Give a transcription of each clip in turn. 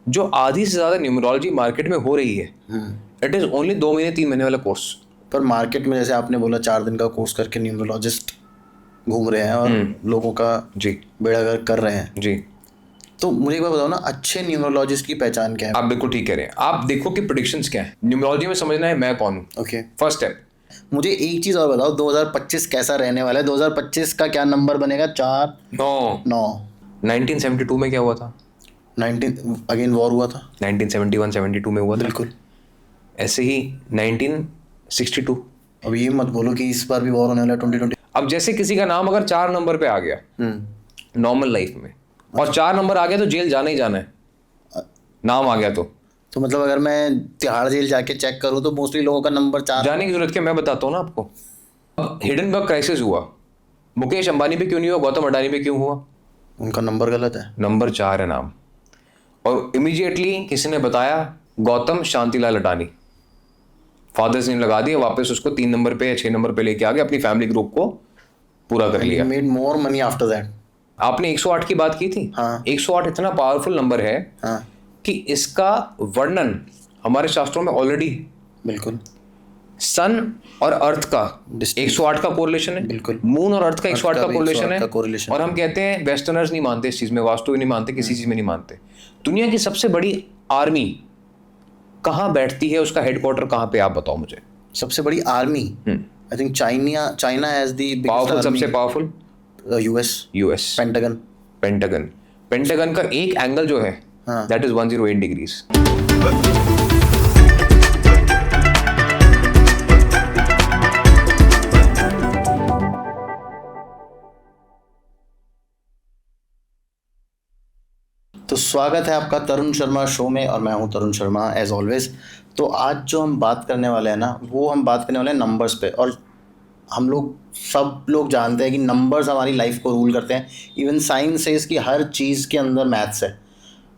जो आधी से ज्यादा न्यूमरोलॉजी मार्केट में हो रही है, इट इज ओनली 2 महीने 3 महीने वाला कोर्स। पर मार्केट में जैसे आपने बोला 4 दिन का कोर्स करके न्यूमरोलॉजिस्ट घूम रहे हैं और लोगों का जी बेड़ागर्क कर रहे हैं। जी। तो मुझे एक बात बताओ ना, अच्छे न्यूमरोलॉजिस्ट की पहचान क्या है? आप बिल्कुल ठीक कह रहे हैं। आप देखो कि प्रेडिक्शंस क्या है, न्यूमरोलॉजी में समझना है मैं कौन हूँ। ओके, फर्स्ट स्टेप, मुझे एक चीज और बताओ, 2025 कैसा रहने वाला है? 2025 का क्या नंबर बनेगा? 4 नो 9 1972 में क्या हुआ था? 19 अगेन वॉर हुआ था। 1971-72 में हुआ था। बिल्कुल। ऐसे ही 1962। अब ये मत बोलो कि इस बार भी वॉर होने वाला है 2020। अब जैसे किसी का नाम अगर 4 नंबर पे आ गया नॉर्मल लाइफ में, और 4 नंबर आ गया तो जेल जाना ही जाना है, नाम आ गया तो मतलब अगर मैं तिहाड़ जेल जाके चेक करूँ तो मोस्टली लोगों का नंबर 4। जाने की जरूरत क्या, मैं बताता हूँ ना आपको। अब हिडनबर्ग क्राइसिस हुआ, मुकेश अंबानी पे क्यों नहीं हुआ, गौतम अडानी पे क्यों हुआ? उनका नंबर गलत है। नंबर 4 है नाम। और इमीडिएटली किसी ने बताया गौतम शांतिलाल अडानी, फादर्स नेम लगा दिया, वापस उसको 3 नंबर पे या 6 नंबर पे लेके आ गए, अपनी फैमिली ग्रुप को पूरा कर लिया। Made more money after that. आपने 108 की बात की थी। हाँ 108 इतना पावरफुल नंबर है हाँ कि इसका वर्णन हमारे शास्त्रों में ऑलरेडी, बिल्कुल। सन और अर्थ का Distance. 108 का कोरिलेशन है, बिल्कुल। मून और अर्थ का 108 का भी कोरिलेशन 108 है। का correlation और हम कहते हैं वेस्टर्नर्स नहीं मानते इस चीज में, वास्तु भी नहीं मानते, किसी चीज में नहीं मानते। दुनिया की सबसे बड़ी आर्मी कहाँ बैठती है, उसका हेडक्वार्टर कहाँ पे, आप बताओ मुझे। सबसे बड़ी army, I think China has the powerful, biggest सबसे powerful US Pentagon. Pentagon. Pentagon का एक एंगल जो है हाँ। That is 108 degrees. तो स्वागत है आपका तरुण शर्मा शो में, और मैं हूं तरुण शर्मा एज ऑलवेज। तो आज जो हम बात करने वाले हैं ना, वो हम बात करने वाले हैं नंबर्स पे। और हम लोग सब लोग जानते हैं कि नंबर्स हमारी लाइफ को रूल करते हैं। इवन साइंस से इसकी हर चीज़ के अंदर मैथ्स है।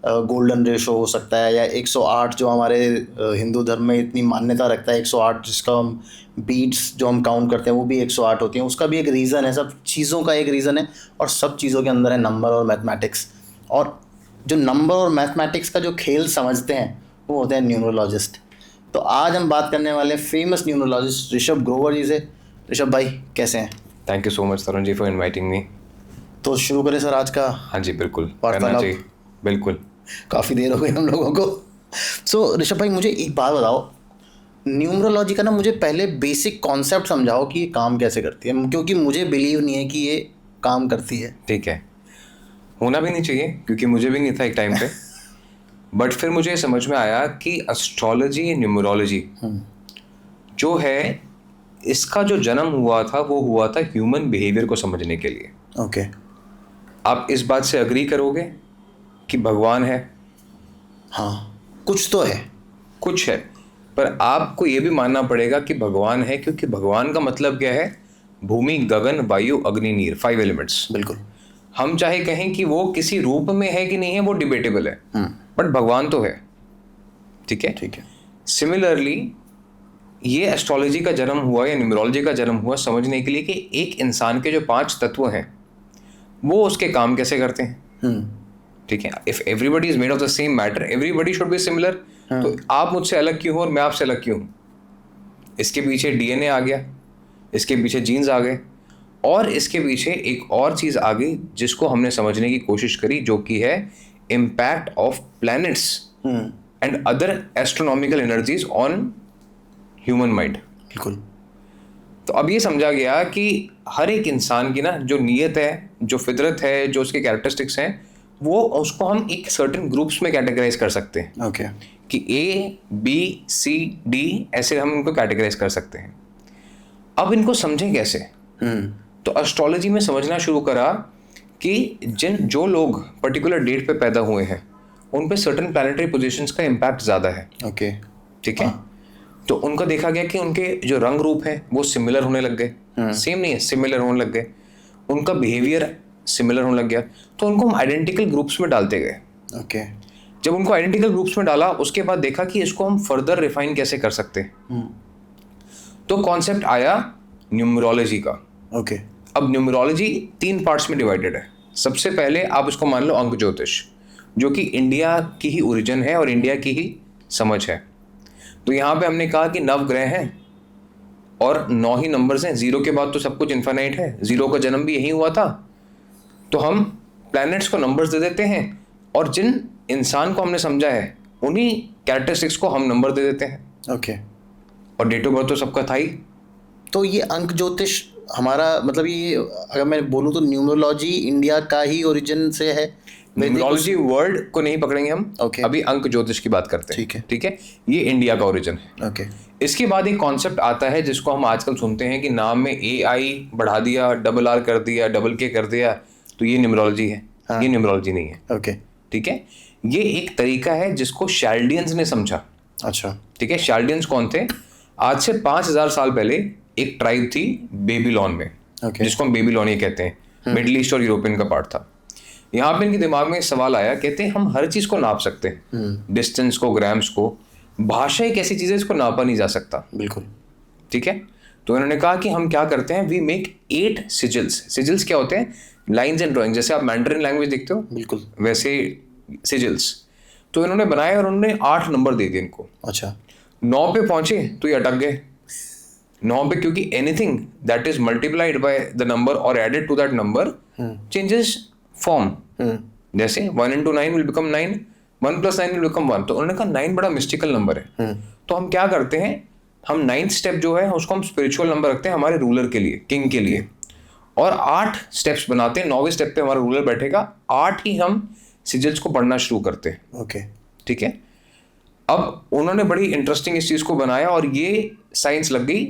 गोल्डन रेशो हो सकता है, या 108 जो हमारे हिंदू धर्म में इतनी मान्यता रखता है, 108 जिसका हम बीट्स जो हम काउंट करते हैं वो भी 108 होती हैं। उसका भी एक रीज़न है, सब चीज़ों का एक रीज़न है, और सब चीज़ों के अंदर है नंबर और मैथमेटिक्स। और जो नंबर और मैथमेटिक्स का जो खेल समझते हैं वो होते हैं न्यूमरोलॉजिस्ट। तो आज हम बात करने वाले फेमस न्यूमरोलॉजिस्ट ऋषभ ग्रोवर जी से। ऋषभ भाई कैसे हैं? Thank you so much Tarun ji for inviting me. तो शुरू करें सर आज का? हाँ जी बिल्कुल, करना वार्तालाप। चाहिए, बिल्कुल। काफ़ी देर हो गई हम लोगों को। सो ऋषभ भाई मुझे एक बात बताओ, न्यूमरोलॉजी का ना मुझे पहले बेसिक कॉन्सेप्ट समझाओ कि ये काम कैसे करती है, क्योंकि मुझे बिलीव नहीं है कि ये काम करती है। ठीक है, होना भी नहीं चाहिए क्योंकि मुझे भी नहीं था एक टाइम पे। बट फिर मुझे समझ में आया कि एस्ट्रोलॉजी, न्यूमरोलॉजी जो है, इसका जो जन्म हुआ था वो हुआ था ह्यूमन बिहेवियर को समझने के लिए। ओके। आप इस बात से अग्री करोगे कि भगवान है? हाँ, कुछ तो है। कुछ है, पर आपको ये भी मानना पड़ेगा कि भगवान है, क्योंकि भगवान का मतलब क्या है? भूमि, गगन, वायु, अग्नि, नीर, 5 एलिमेंट्स। बिल्कुल। हम चाहे कहें कि वो किसी रूप में है कि नहीं है, वो डिबेटेबल है, बट भगवान तो है। ठीक है, ठीक है। सिमिलरली ये एस्ट्रोलॉजी का जन्म हुआ या न्यूमरोलॉजी का जन्म हुआ समझने के लिए कि एक इंसान के जो 5 तत्व हैं वो उसके काम कैसे करते हैं। ठीक है, if everybody is made of the same matter, everybody should be similar. तो आप मुझसे अलग क्यों हो और मैं आपसे अलग क्यों हूं? इसके पीछे डीएनए आ गया, इसके पीछे जीन्स आ गए, और इसके पीछे एक और चीज आ गई जिसको हमने समझने की कोशिश करी, जो कि है impact of planets and other astronomical energies on human mind. बिल्कुल। तो अब ये समझा गया कि हर एक इंसान की ना जो नीयत है, जो फितरत है, जो उसके कैरेक्टरिस्टिक्स हैं, वो उसको हम एक सर्टेन ग्रुप्स में कैटेगराइज कर सकते हैं। ओके। कि A, B, C, D ऐसे हम इनको कैटेगराइज कर सकते हैं। अब इनको समझें कैसे? तो एस्ट्रोलॉजी में समझना शुरू करा कि जो लोग पर्टिकुलर डेट पे पैदा हुए हैं उन पे सर्टेन प्लैनेटरी पोजीशंस का इम्पैक्ट ज़्यादा है। ओके। ठीक है, तो उनका देखा गया कि उनके जो रंग रूप हैं वो सिमिलर होने लग गए, सेम नहीं है, सिमिलर होने लग गए। उनका बिहेवियर सिमिलर होने लग गया, तो उनको हम आइडेंटिकल ग्रुप्स में डालते गए। ओके। जब उनको आइडेंटिकल ग्रुप्स में डाला, उसके बाद देखा कि इसको हम फर्दर रिफाइन कैसे कर सकते हैं। तो कॉन्सेप्ट आया न्यूमरोलॉजी का। ओके। अब न्यूमरोलॉजी 3 पार्ट्स में डिवाइडेड है। सबसे पहले आप इसको मान लो अंक ज्योतिष। जो कि इंडिया की ही ओरिजिन है और इंडिया की ही समझ है। तो यहाँ पे हमने कहा कि 9 ग्रह हैं और 9 ही नंबर्स हैं, 0 के बाद तो सब कुछ इन्फाइनाइट है, 0 का जन्म भी यही हुआ था। तो हम प्लैनेट्स को नंबर्स दे देते हैं और जिन इंसान को हमने समझा है उन्हीं कैरेक्टरिस्टिक्स को हम नंबर दे देते हैं। ओके। और डेट ऑफ बर्थ तो सबका था ही। तो ये अंक ज्योतिष हमारा मतलब ये अगर मैं बोलूँ तो न्यूमरोलॉजी इंडिया का ही ओरिजिन से है। न्यूमरोलॉजी वर्ड को नहीं पकड़ेंगे हम। Okay. अभी अंक ज्योतिष की बात करते हैं। ठीक है। ये इंडिया का ओरिजिन है। ओके। इसके बाद एक कॉन्सेप्ट आता है जिसको हम आजकल सुनते हैं कि नाम में AI बढ़ा दिया, डबल R कर दिया, डबल K कर दिया, तो ये न्यूमरोलॉजी है। हाँ। ये न्यूमरोलॉजी नहीं है। ओके। ठीक है। ये एक तरीका है जिसको शैल्डियंस ने समझा। अच्छा। ठीक है। शैल्डियंस कौन थे? आज से 5000 साल पहले एक ट्राइब थी बेबीलोन में, Okay. जिसको हम बेबीलोनिया कहते हैं। मिडिल ईस्ट और यूरोपियन का पार्ट था। यहाँ पे इनके दिमाग में सवाल आया, कहते हैं हम हर चीज को नाप सकते हैं, डिस्टेंस को, ग्राम्स को। भाषा एक ऐसी चीज है जिसको नापा नहीं जा सकता। बिल्कुल। ठीक है। तो उन्होंने कहा कि हम क्या करते हैं, वी मेक 8 सिजिल्स। सिजिल्स क्या होते हैं? Lines and drawing. जैसे आप मैंडरिन लैंग्वेज देखते हो बिल्कुल वैसे सिजिल्स। तो इन्होंने बनाए और उन्होंने 8 नंबर दे दिए इनको। अच्छा। 9 पे पहुंचे तो ये अटक गए 9 पे, क्योंकि anything that is multiplied by the number और added to that number changes form. जैसे 1 into 9 will become 9, 1 + 9 will become 1। तो उन्होंने कहा 9 बड़ा मिस्टिकल नंबर है। तो हम क्या करते हैं, हम 9th स्टेप जो है उसको हम स्पिरिचुअल नंबर रखते हैं हमारे रूलर के लिए, किंग के लिए, और 8 स्टेप्स बनाते हैं। 9वें स्टेप पे हमारा रूलर बैठेगा, 8 ही हम सिजिल्स को पढ़ना शुरू करते हैं। ओके। ठीक है। अब उन्होंने बड़ी इंटरेस्टिंग इस चीज को बनाया और ये साइंस लग गई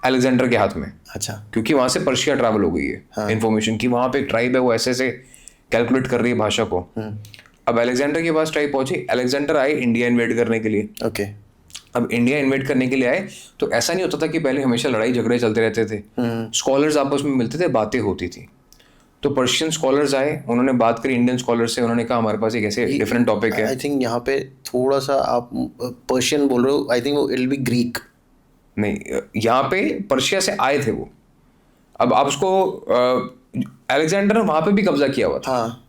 अलेक्जेंडर के हाथ में। अच्छा। क्योंकि वहां से पर्शिया ट्रैवल हो गई है। हाँ। इन्फॉर्मेशन की, वहां पे एक ट्राइब है वो ऐसे से कैलकुलेट कर रही है भाषा को। अब अलेक्जेंडर के पास ट्राइब पहुंची, अलेक्जेंडर आए इंडिया इन्वेड करने के लिए। ओके। अब इंडिया इन्वेड करने के लिए आए तो ऐसा नहीं होता था कि पहले हमेशा लड़ाई झगड़े चलते रहते थे। स्कॉलर्स आपस में मिलते थे, बातें होती थी। तो पर्शियन स्कॉलर्स आए, उन्होंने बात करी इंडियन स्कॉलर से। उन्होंने कहा हमारे पास एक ऐसे डिफरेंट टॉपिक है। आई थिंक यहाँ पे थोड़ा सा आप पर्शियन बोल रहे हो, आई थिंक वो इट विल बी ग्रीक। नहीं, यहाँ पे पर्शिया से आए थे वो। अब आप उसको अलेक्जेंडर वहां पे भी कब्जा किया हुआ था। हाँ।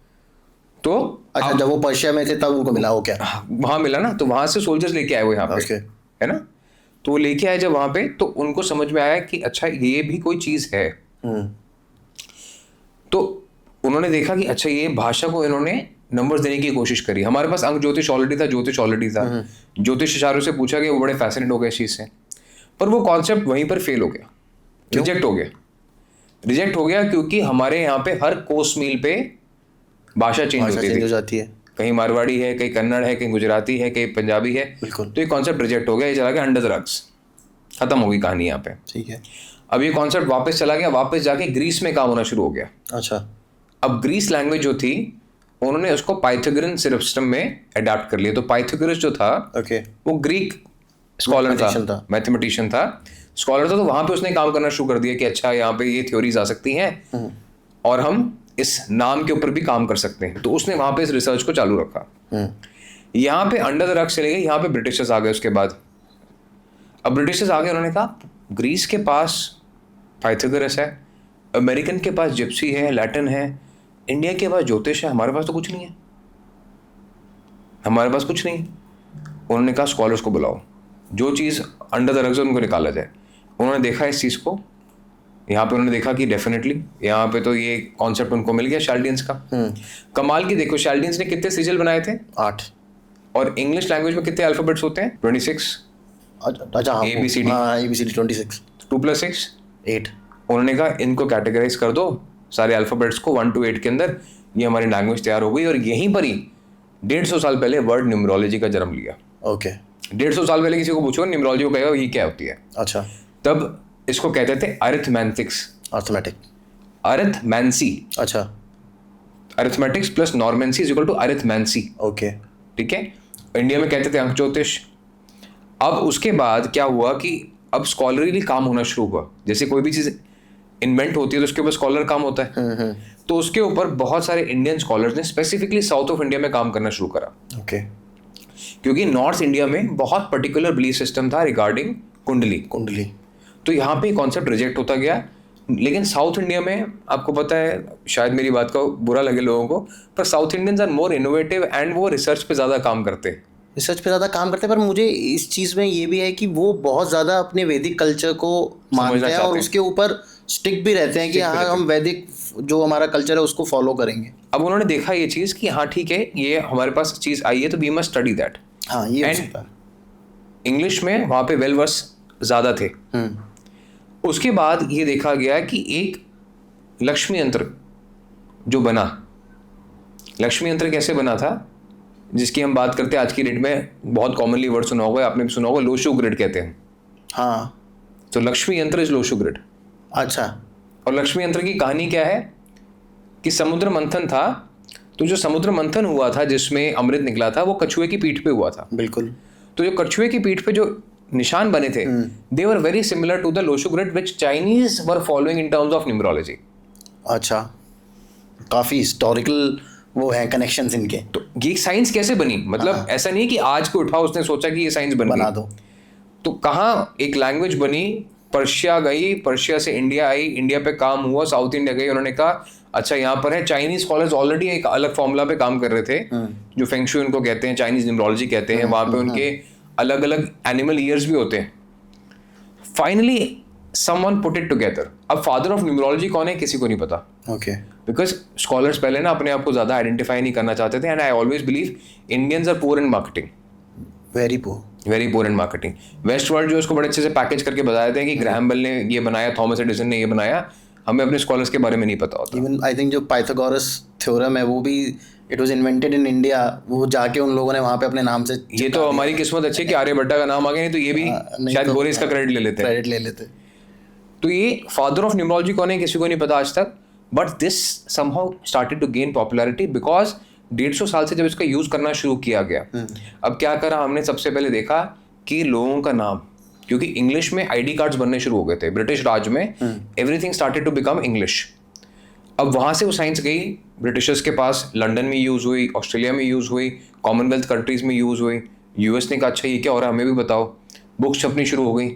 तो अच्छा, जब वो पर्शिया में थे तब उनको मिला वो क्या? वहां मिला ना, तो वहां से सोल्जर्स लेके आए वो यहाँ पे। Okay. है ना। तो वो लेके आए जब वहां पे, तो उनको समझ में आया कि अच्छा ये भी कोई चीज है। तो उन्होंने देखा कि अच्छा ये भाषा को इन्होंने नंबर्स देने की कोशिश करी। हमारे पास अंक ज्योतिष ऑलरेडी था, ज्योतिष ऑलरेडी था। ज्योतिषाचार्यों से पूछा गया, वो बड़े फैसिनेट हो गए इस चीज से। पर वो कॉन्सेप्ट वहीं पर फेल हो गया, रिजेक्ट हो गया। रिजेक्ट हो गया क्योंकि हमारे यहाँ पे हर कोस मील पे भाषा चेंज होती थी। हो जाती है। कहीं मारवाड़ी है, कहीं कन्नड़ है, कहीं गुजराती है, कहीं पंजाबी है। बिल्कुल। तो ये कॉन्सेप्ट रिजेक्ट हो गया, ये चला गया अंडर द रग्स, खत्म हो गई कहानी यहाँ पे। ठीक है। अब ये कॉन्सेप्ट वापस चला गया, वापस जाके ग्रीस में काम होना शुरू हो गया। अच्छा। अब ग्रीस लैंग्वेज जो थी उन्होंने उसको पाइथागोरन सिस्टम में अडैप्ट कर लिया। तो पाइथागोरस जो था ओके। वो ग्रीक स्कॉलर था, मैथमेटिशियन था, स्कॉलर था। तो वहां पे उसने काम करना शुरू कर दिया कि अच्छा यहाँ पे ये थ्योरीज आ सकती हैं और हम इस नाम के ऊपर भी काम कर सकते हैं। तो उसने वहां पे इस रिसर्च को चालू रखा। यहाँ पे अंडर द रग्स चले गए, यहाँ पे ब्रिटिशर्स आ गए उसके बाद। अब ब्रिटिशर्स आ गए, उन्होंने कहा ग्रीस के पास पाइथागोरस है, अमेरिकन के पास जिप्सी है, लैटिन है, इंडिया के पास ज्योतिष है, हमारे पास तो कुछ नहीं है, हमारे पास कुछ नहीं। उन्होंने कहा स्कॉलर्स को बुलाओ, जो चीज़ अंडर द रग्स उनको निकाला जाए। उन्होंने देखा इस चीज़ को, यहाँ पे उन्होंने देखा कि डेफिनेटली यहाँ पे तो ये कॉन्सेप्ट उनको मिल गया शैल्डियंस का। कमाल की देखो, शैल्डियंस ने कितने सिजिल बनाए थे? 8। और इंग्लिश लैंग्वेज में कितने अल्फाबेट्स होते हैं? 26। अच्छा। हाँ, ABCD। हाँ, ABCD 26। 2 + 6 8। उन्होंने कहा इनको कैटेगराइज कर दो सारे अल्फाबेट्स को 1 to 8 के अंदर, ये हमारी लैंग्वेज तैयार हो गई। और यहीं पर ही 150 साल पहले वर्ड न्यूमरोलॉजी का जन्म लिया। ओके। 150 साल पहले किसी को पूछो न्यूमरोलॉजी को कहेगा ये क्या होती है। अच्छा। तब इसको कहते थे अरिथमेटिक्स। अर्थमेटिक। अरिथमेंसी। अच्छा। Arithmetics plus normancy is equal to arithmancy. Okay. ठीक है। इंडिया में कहते थे अंक ज्योतिष। अब उसके बाद क्या हुआ कि अब स्कॉलरली काम होना शुरू हुआ। जैसे कोई भी चीज़ इन्वेंट होती है तो उसके ऊपर स्कॉलर काम होता है। तो उसके ऊपर बहुत सारे इंडियन स्कॉलर्स ने स्पेसिफिकली साउथ ऑफ इंडिया में काम करना शुरू करा। ओके। क्योंकि नॉर्थ इंडिया में बहुत पर्टिकुलर बिलीफ सिस्टम था रिगार्डिंग कुंडली। कुंडली। तो यहाँ पे कॉन्सेप्ट रिजेक्ट होता गया। लेकिन साउथ इंडिया में आपको पता है, शायद मेरी बात का बुरा लगे लोगों को, पर south Indians are more innovative and वो रिसर्च पे ज़्यादा काम करते हैं। रिसर्च पे ज़्यादा काम करते हैं, पर मुझे इस चीज़ में ये भी है कि वो बहुत ज़्यादा अपने वैदिक कल्चर को मानते हैं और उसके ऊपर स्टिक भी रहते हैं कि हाँ हम वैदिक जो हमारा कल्चर है उसको फॉलो करेंगे। अब उन्होंने देखा ये चीज़ कि हाँ ठीक है, ये हमारे पास चीज़ आई है तो वी मस्ट स्टडी दैट। हाँ ये हो सकता है। इंग्लिश में वहाँ पे वेल वर्स ज़्यादा थे। उसके बाद ये देखा गया कि एक लक्ष्मी यंत्र जो बना, लक्ष्मी यंत्र कैसे बना था, जिसकी हम बात करते हैं आज की डेट में, बहुत कॉमनली वर्ड सुना होगा, आपने भी सुना होगा, लोशो ग्रिड कहते हैं। हाँ, तो लक्ष्मी यंत्र इज लोशो ग्रिड। अच्छा। और लक्ष्मी यंत्र की कहानी क्या है कि समुद्र मंथन था, तो जो समुद्र मंथन हुआ था जिसमें अमृत निकला था वो कछुए की पीठ पे हुआ था। बिल्कुल। तो जो कछुए की पीठ पे जो निशान बने थे, they were very similar to the Lo Shu grid which Chinese were following in terms of numerology. अच्छा, काफ़ी हिस्टोरिकल वो है कनेक्शंस इनके। तो ये साइंस कैसे बनी, मतलब ऐसा नहीं है कि आज को उठा उसने सोचा कि ये साइंस बना दो। तो कहाँ एक लैंग्वेज बनी, पर्शिया गई, पर्शिया से इंडिया आई, इंडिया पे काम हुआ, साउथ इंडिया गई, उन्होंने कहा अच्छा यहाँ पर है। चाइनीज स्कॉलर्स ऑलरेडी एक अलग फॉर्मूला पे काम कर रहे थे, जो फेंगशुई उनको कहते हैं, चाइनीज न्यूमरोलॉजी कहते हैं। वहाँ पे उनके अलग अलग एनिमल ईयर्स भी होते हैं। Finally someone put it together. अब फादर ऑफ न्यूमरोलॉजी कौन है किसी को नहीं पता, ओके। बिकॉज स्कॉलर्स पहले ना अपने आप को ज़्यादा आइडेंटिफाई नहीं करना चाहते थे। And I always believe Indians are poor in marketing, very poor in marketing. West world जो उसको बड़े अच्छे से पैकेज करके बताए थे कि ग्रैहम बेल ने ये बनाया, थॉमस एडिसन ने ये बनाया, हमें अपने स्कॉलर्स के बारे में नहीं पता होता। इवन आई थिंक जो पाइथागोरस थ्योरम है वो भी it was invented in India, वो जाके उन लोगों ने वहाँ पे अपने नाम से। ये तो हमारी किस्मत अच्छी कि आर्यभट्ट का नाम आ गया, नहीं तो ये भी शायद बोरिस का क्रेडिट ले लेते। तो ये फादर ऑफ न्यूमरोलॉजी कौन है किसी को नहीं पता आज तक, but this somehow started to gain popularity because 150 साल से जब इसका यूज करना शुरू किया गया। अब क्या करा हमने, सबसे पहले देखा कि लोगों का नाम, क्योंकि इंग्लिश में आईडी कार्ड्स बनने शुरू हो गए थे ब्रिटिश राज में, everything started to become English. अब वहाँ से वो साइंस गई ब्रिटिशर्स के पास, लंदन में यूज़ हुई, ऑस्ट्रेलिया में यूज़ हुई, कॉमनवेल्थ कंट्रीज़ में यूज़ हुई। यूएस ने कहा अच्छा ये क्या हो रहा है हमें भी बताओ, बुक्स छपनी शुरू हो गई,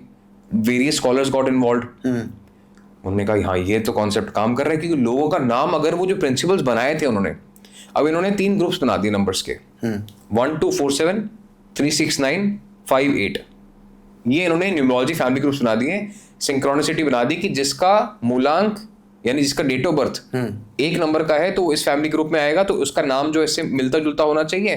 वेरियस स्कॉलर्स गॉट इन्वॉल्व। उन्होंने कहा हाँ ये तो कॉन्सेप्ट काम कर रहा है, क्योंकि लोगों का नाम, अगर वो जो प्रिंसिपल्स बनाए थे उन्होंने, अब इन्होंने 3 ग्रुप्स बना दिए नंबर्स के, 1 2 4 7 3 6 9 5 8। ये इन्होंने न्यूमरोलॉजी फैमिली ग्रुप्स बना दिए, सिंक्रोनिसिटी बना दी कि जिसका मूलांक यानी जिसका डेट ऑफ बर्थ 1 नंबर का है तो इस फैमिली ग्रुप में आएगा, तो उसका नाम जो इससे मिलता जुलता होना चाहिए।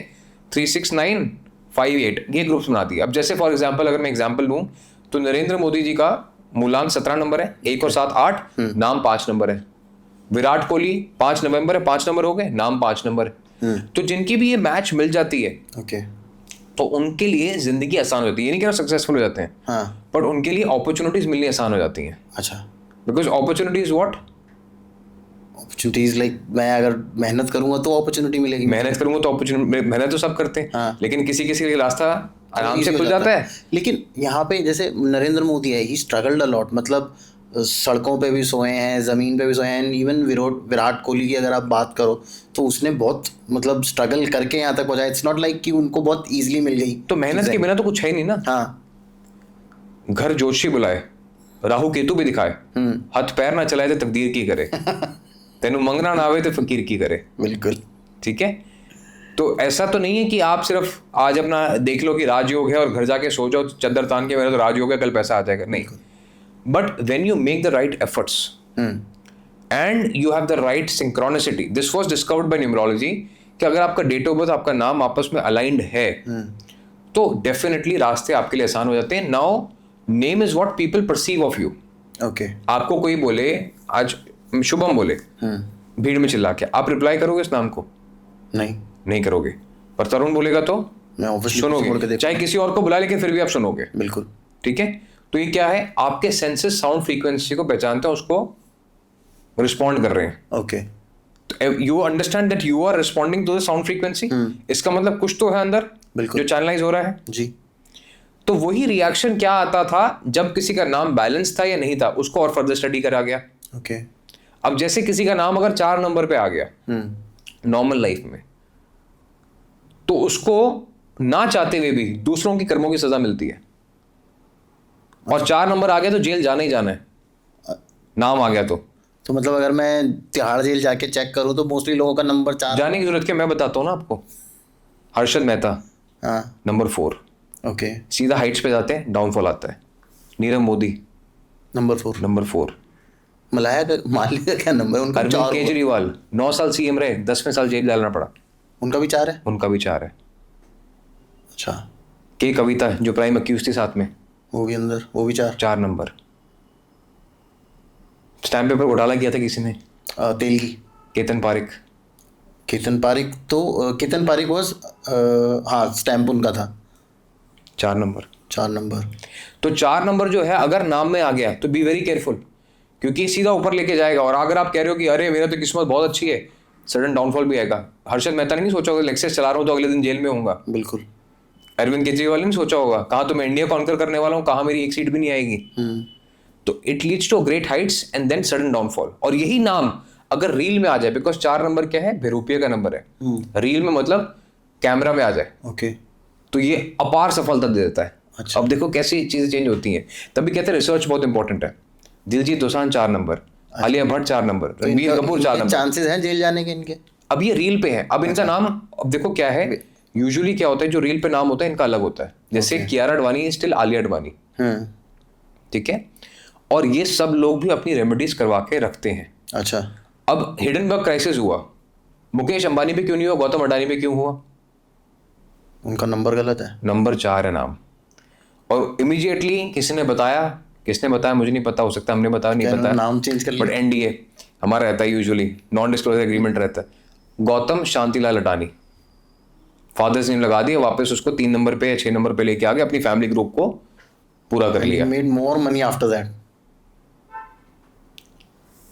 3 6 9 5 8 ये ग्रुप्स बना दिए। अब जैसे फॉर एग्जाम्पल अगर मैं एग्जाम्पल लूँ तो नरेंद्र मोदी जी का मूलांक 17 नंबर है, 1 और 7 8, नाम 5 नंबर है। विराट कोहली 5 नवंबर है, 5 नंबर हो गए, नाम 5 नंबर है। तो जिनकी भी ये मैच मिल जाती है, ओके, तो उनके लिए जिंदगी आसान हो जाती है। ये नहीं कह रहा सक्सेसफुल हो जाते हैं, हाँ, बट उनके लिए अपॉर्चुनिटीज मिलनी आसान हो जाती हैं। अच्छा, because opportunities what, opportunities like मैं अगर मेहनत करूंगा तो अपॉर्चुनिटी मिलेगी, मेहनत करूंगा तो अपॉर्चुनिटी, मेहनत तो सब करते हैं, हाँ। लेकिन किसी किसी के लिए रास्ता आराम से खुल जाता है। लेकिन यहाँ पे जैसे नरेंद्र मोदी है, ही स्ट्रगल्ड अ लॉट, मतलब सड़कों पे भी सोए हैं, ज़मीन पे भी सोए हैं। इवन विराट कोहली की अगर आप बात करो तो उसने बहुत मतलब स्ट्रगल करके यहाँ तक पहुँचा। इट्स नॉट लाइक कि उनको बहुत ईजिली मिल गई। तो मेहनत के बिना तो कुछ है ही नहीं ना। हाँ, घर जोशी बुलाए, राहु केतु भी दिखाए, हाथ पैर ना चलाए तो तकदीर की करे, तेनू मंगना ना आवे तो फकीर की करे। बिल्कुल, ठीक है। तो ऐसा तो नहीं है कि आप सिर्फ आज अपना देख लो कि राजयोग है और घर जाके सो जाओ चद्दर तान के, मेरा तो राजयोग है कल पैसा आ जाएगा, नहीं। But when you make the right efforts and you have the right synchronicity, this was discovered by numerology, कि अगर आपका डेट ऑफ बर्थ, आपका नाम आपस में अलाइंड है तो डेफिनेटली रास्ते आपके लिए आसान हो जाते हैं। Now name is what people perceive of you. Okay, आपको कोई बोले आज शुभम बोले भीड़ में चिल्ला के, आप रिप्लाई करोगे उस नाम को? नहीं करोगे। पर तरुण बोलेगा तो मैं सुनोगे, चाहे किसी और को बुला, लेकिन फिर भी आप सुनोगे। बिल्कुल, ठीक है। तो ये क्या है, आपके सेंसेस साउंड फ्रीक्वेंसी को पहचानते हैं, उसको रिस्पॉन्ड कर रहे हैं। Okay, you understand that you are responding to the sound frequency. इसका मतलब कुछ तो है अंदर जो चैनलाइज हो रहा है जी। तो वही रिएक्शन क्या आता था जब किसी का नाम बैलेंस था या नहीं था, उसको और फर्दर स्टडी करा गया। ओके, अब जैसे किसी का नाम अगर 4 नंबर पे आ गया नॉर्मल लाइफ में, तो उसको ना चाहते हुए भी दूसरों की कर्मों की सजा मिलती है। और 4 नंबर आ गया तो जेल जाना ही जाना है। नाम आ गया तो मतलब अगर मैं तिहाड़ जेल जाके चेक करूँ तो मोस्टली लोगों का नंबर 4। जाने की जरूरत क्या, मैं बताता हूँ ना आपको। हर्षद मेहता हाँ नंबर 4, ओके। सीधा हाइट्स पे जाते हैं, डाउनफॉल आता है। नीरव मोदी नंबर 4। नंबर 4। मालिया का क्या नंबर है उनका? अरविंद 4 केजरीवाल 9 साल सीएम रहे, 10वें साल जेल डालना पड़ा, उनका भी 4 है। उनका भी 4 है। अच्छा के कविता जो प्राइम अक्यूज थी साथ में, वो भी अंदर, वो भी 4। 4 नंबर। स्टैम्प पेपर घोटाला किया था किसी ने, तेल की। केतन पारिक। केतन पारिक तो केतन पारिक वॉज, हाँ स्टैम्प उनका था 4 नंबर। 4 नंबर। तो 4 नंबर जो है अगर नाम में आ गया तो बी वेरी केयरफुल, क्योंकि सीधा ऊपर लेके जाएगा। और अगर आप कह रहे हो कि अरे मेरा तो किस्मत बहुत अच्छी है, सडन डाउनफॉल भी आएगा। हर्षद मेहता ने नहीं सोचा होगा लेक्सेस चला रहा हूँ तो अगले दिन जेल में होऊंगा। बिल्कुल। अरविंद केजरीवाल ने नहीं सोचा होगा कहाँ तो मैं इंडिया कॉन्कर करने वाला हूँ, कहाँ मेरी एक सीट भी नहीं आएगी। तो it leads to great heights and then sudden downfall. और यही नाम अगर रील में आ जाए, बिकॉज 4 नंबर क्या है, बेरुपये का नंबर है, रील में मतलब कैमरा में आ जाए, ओके। तो ये अपार सफलता दे देता है। अच्छा। अब देखो कैसी चीजें चेंज होती हैं। तभी कहते हैं रिसर्च बहुत इंपॉर्टेंट है। Diljit Dosanjh 4 number, Alia Bhatt 4 number, Ranbir Kapoor 4 number. Chances हैं जेल जाने के इनके? अब ये रील पे है, अब इनका नाम, अब देखो क्या है, यूजुअली क्या होता है, जो रील पे नाम होता है इनका अलग होता है। जैसे कियारा अडवाणी स्टिल आलिया अडवाणी, ठीक है। और ये सब लोग भी अपनी रेमेडीज करवा के रखते हैं। अच्छा। अब हिडनबर्ग क्राइसिस हुआ, मुकेश अंबानी पे क्यों नहीं हुआ, गौतम अडानी पे क्यों हुआ? उनका नंबर गलत है, नंबर 4 है नाम। और इमीडिएटली किसी ने बताया, किसने बताया मुझे नहीं पता, हो सकता हमने बताया, नहीं बताया, नाम चेंज कर बट एनडीए हमारा रहता है, यूजुअली नॉन डिस्क्लोजर एग्रीमेंट रहता है। गौतम शांतिलाल अडानी फादर्स नेम लगा दिया, वापस उसको 3 नंबर पे या 6 नंबर पे लेके आ गए, अपनी फैमिली ग्रुप को पूरा कर लिया। Made more money after that.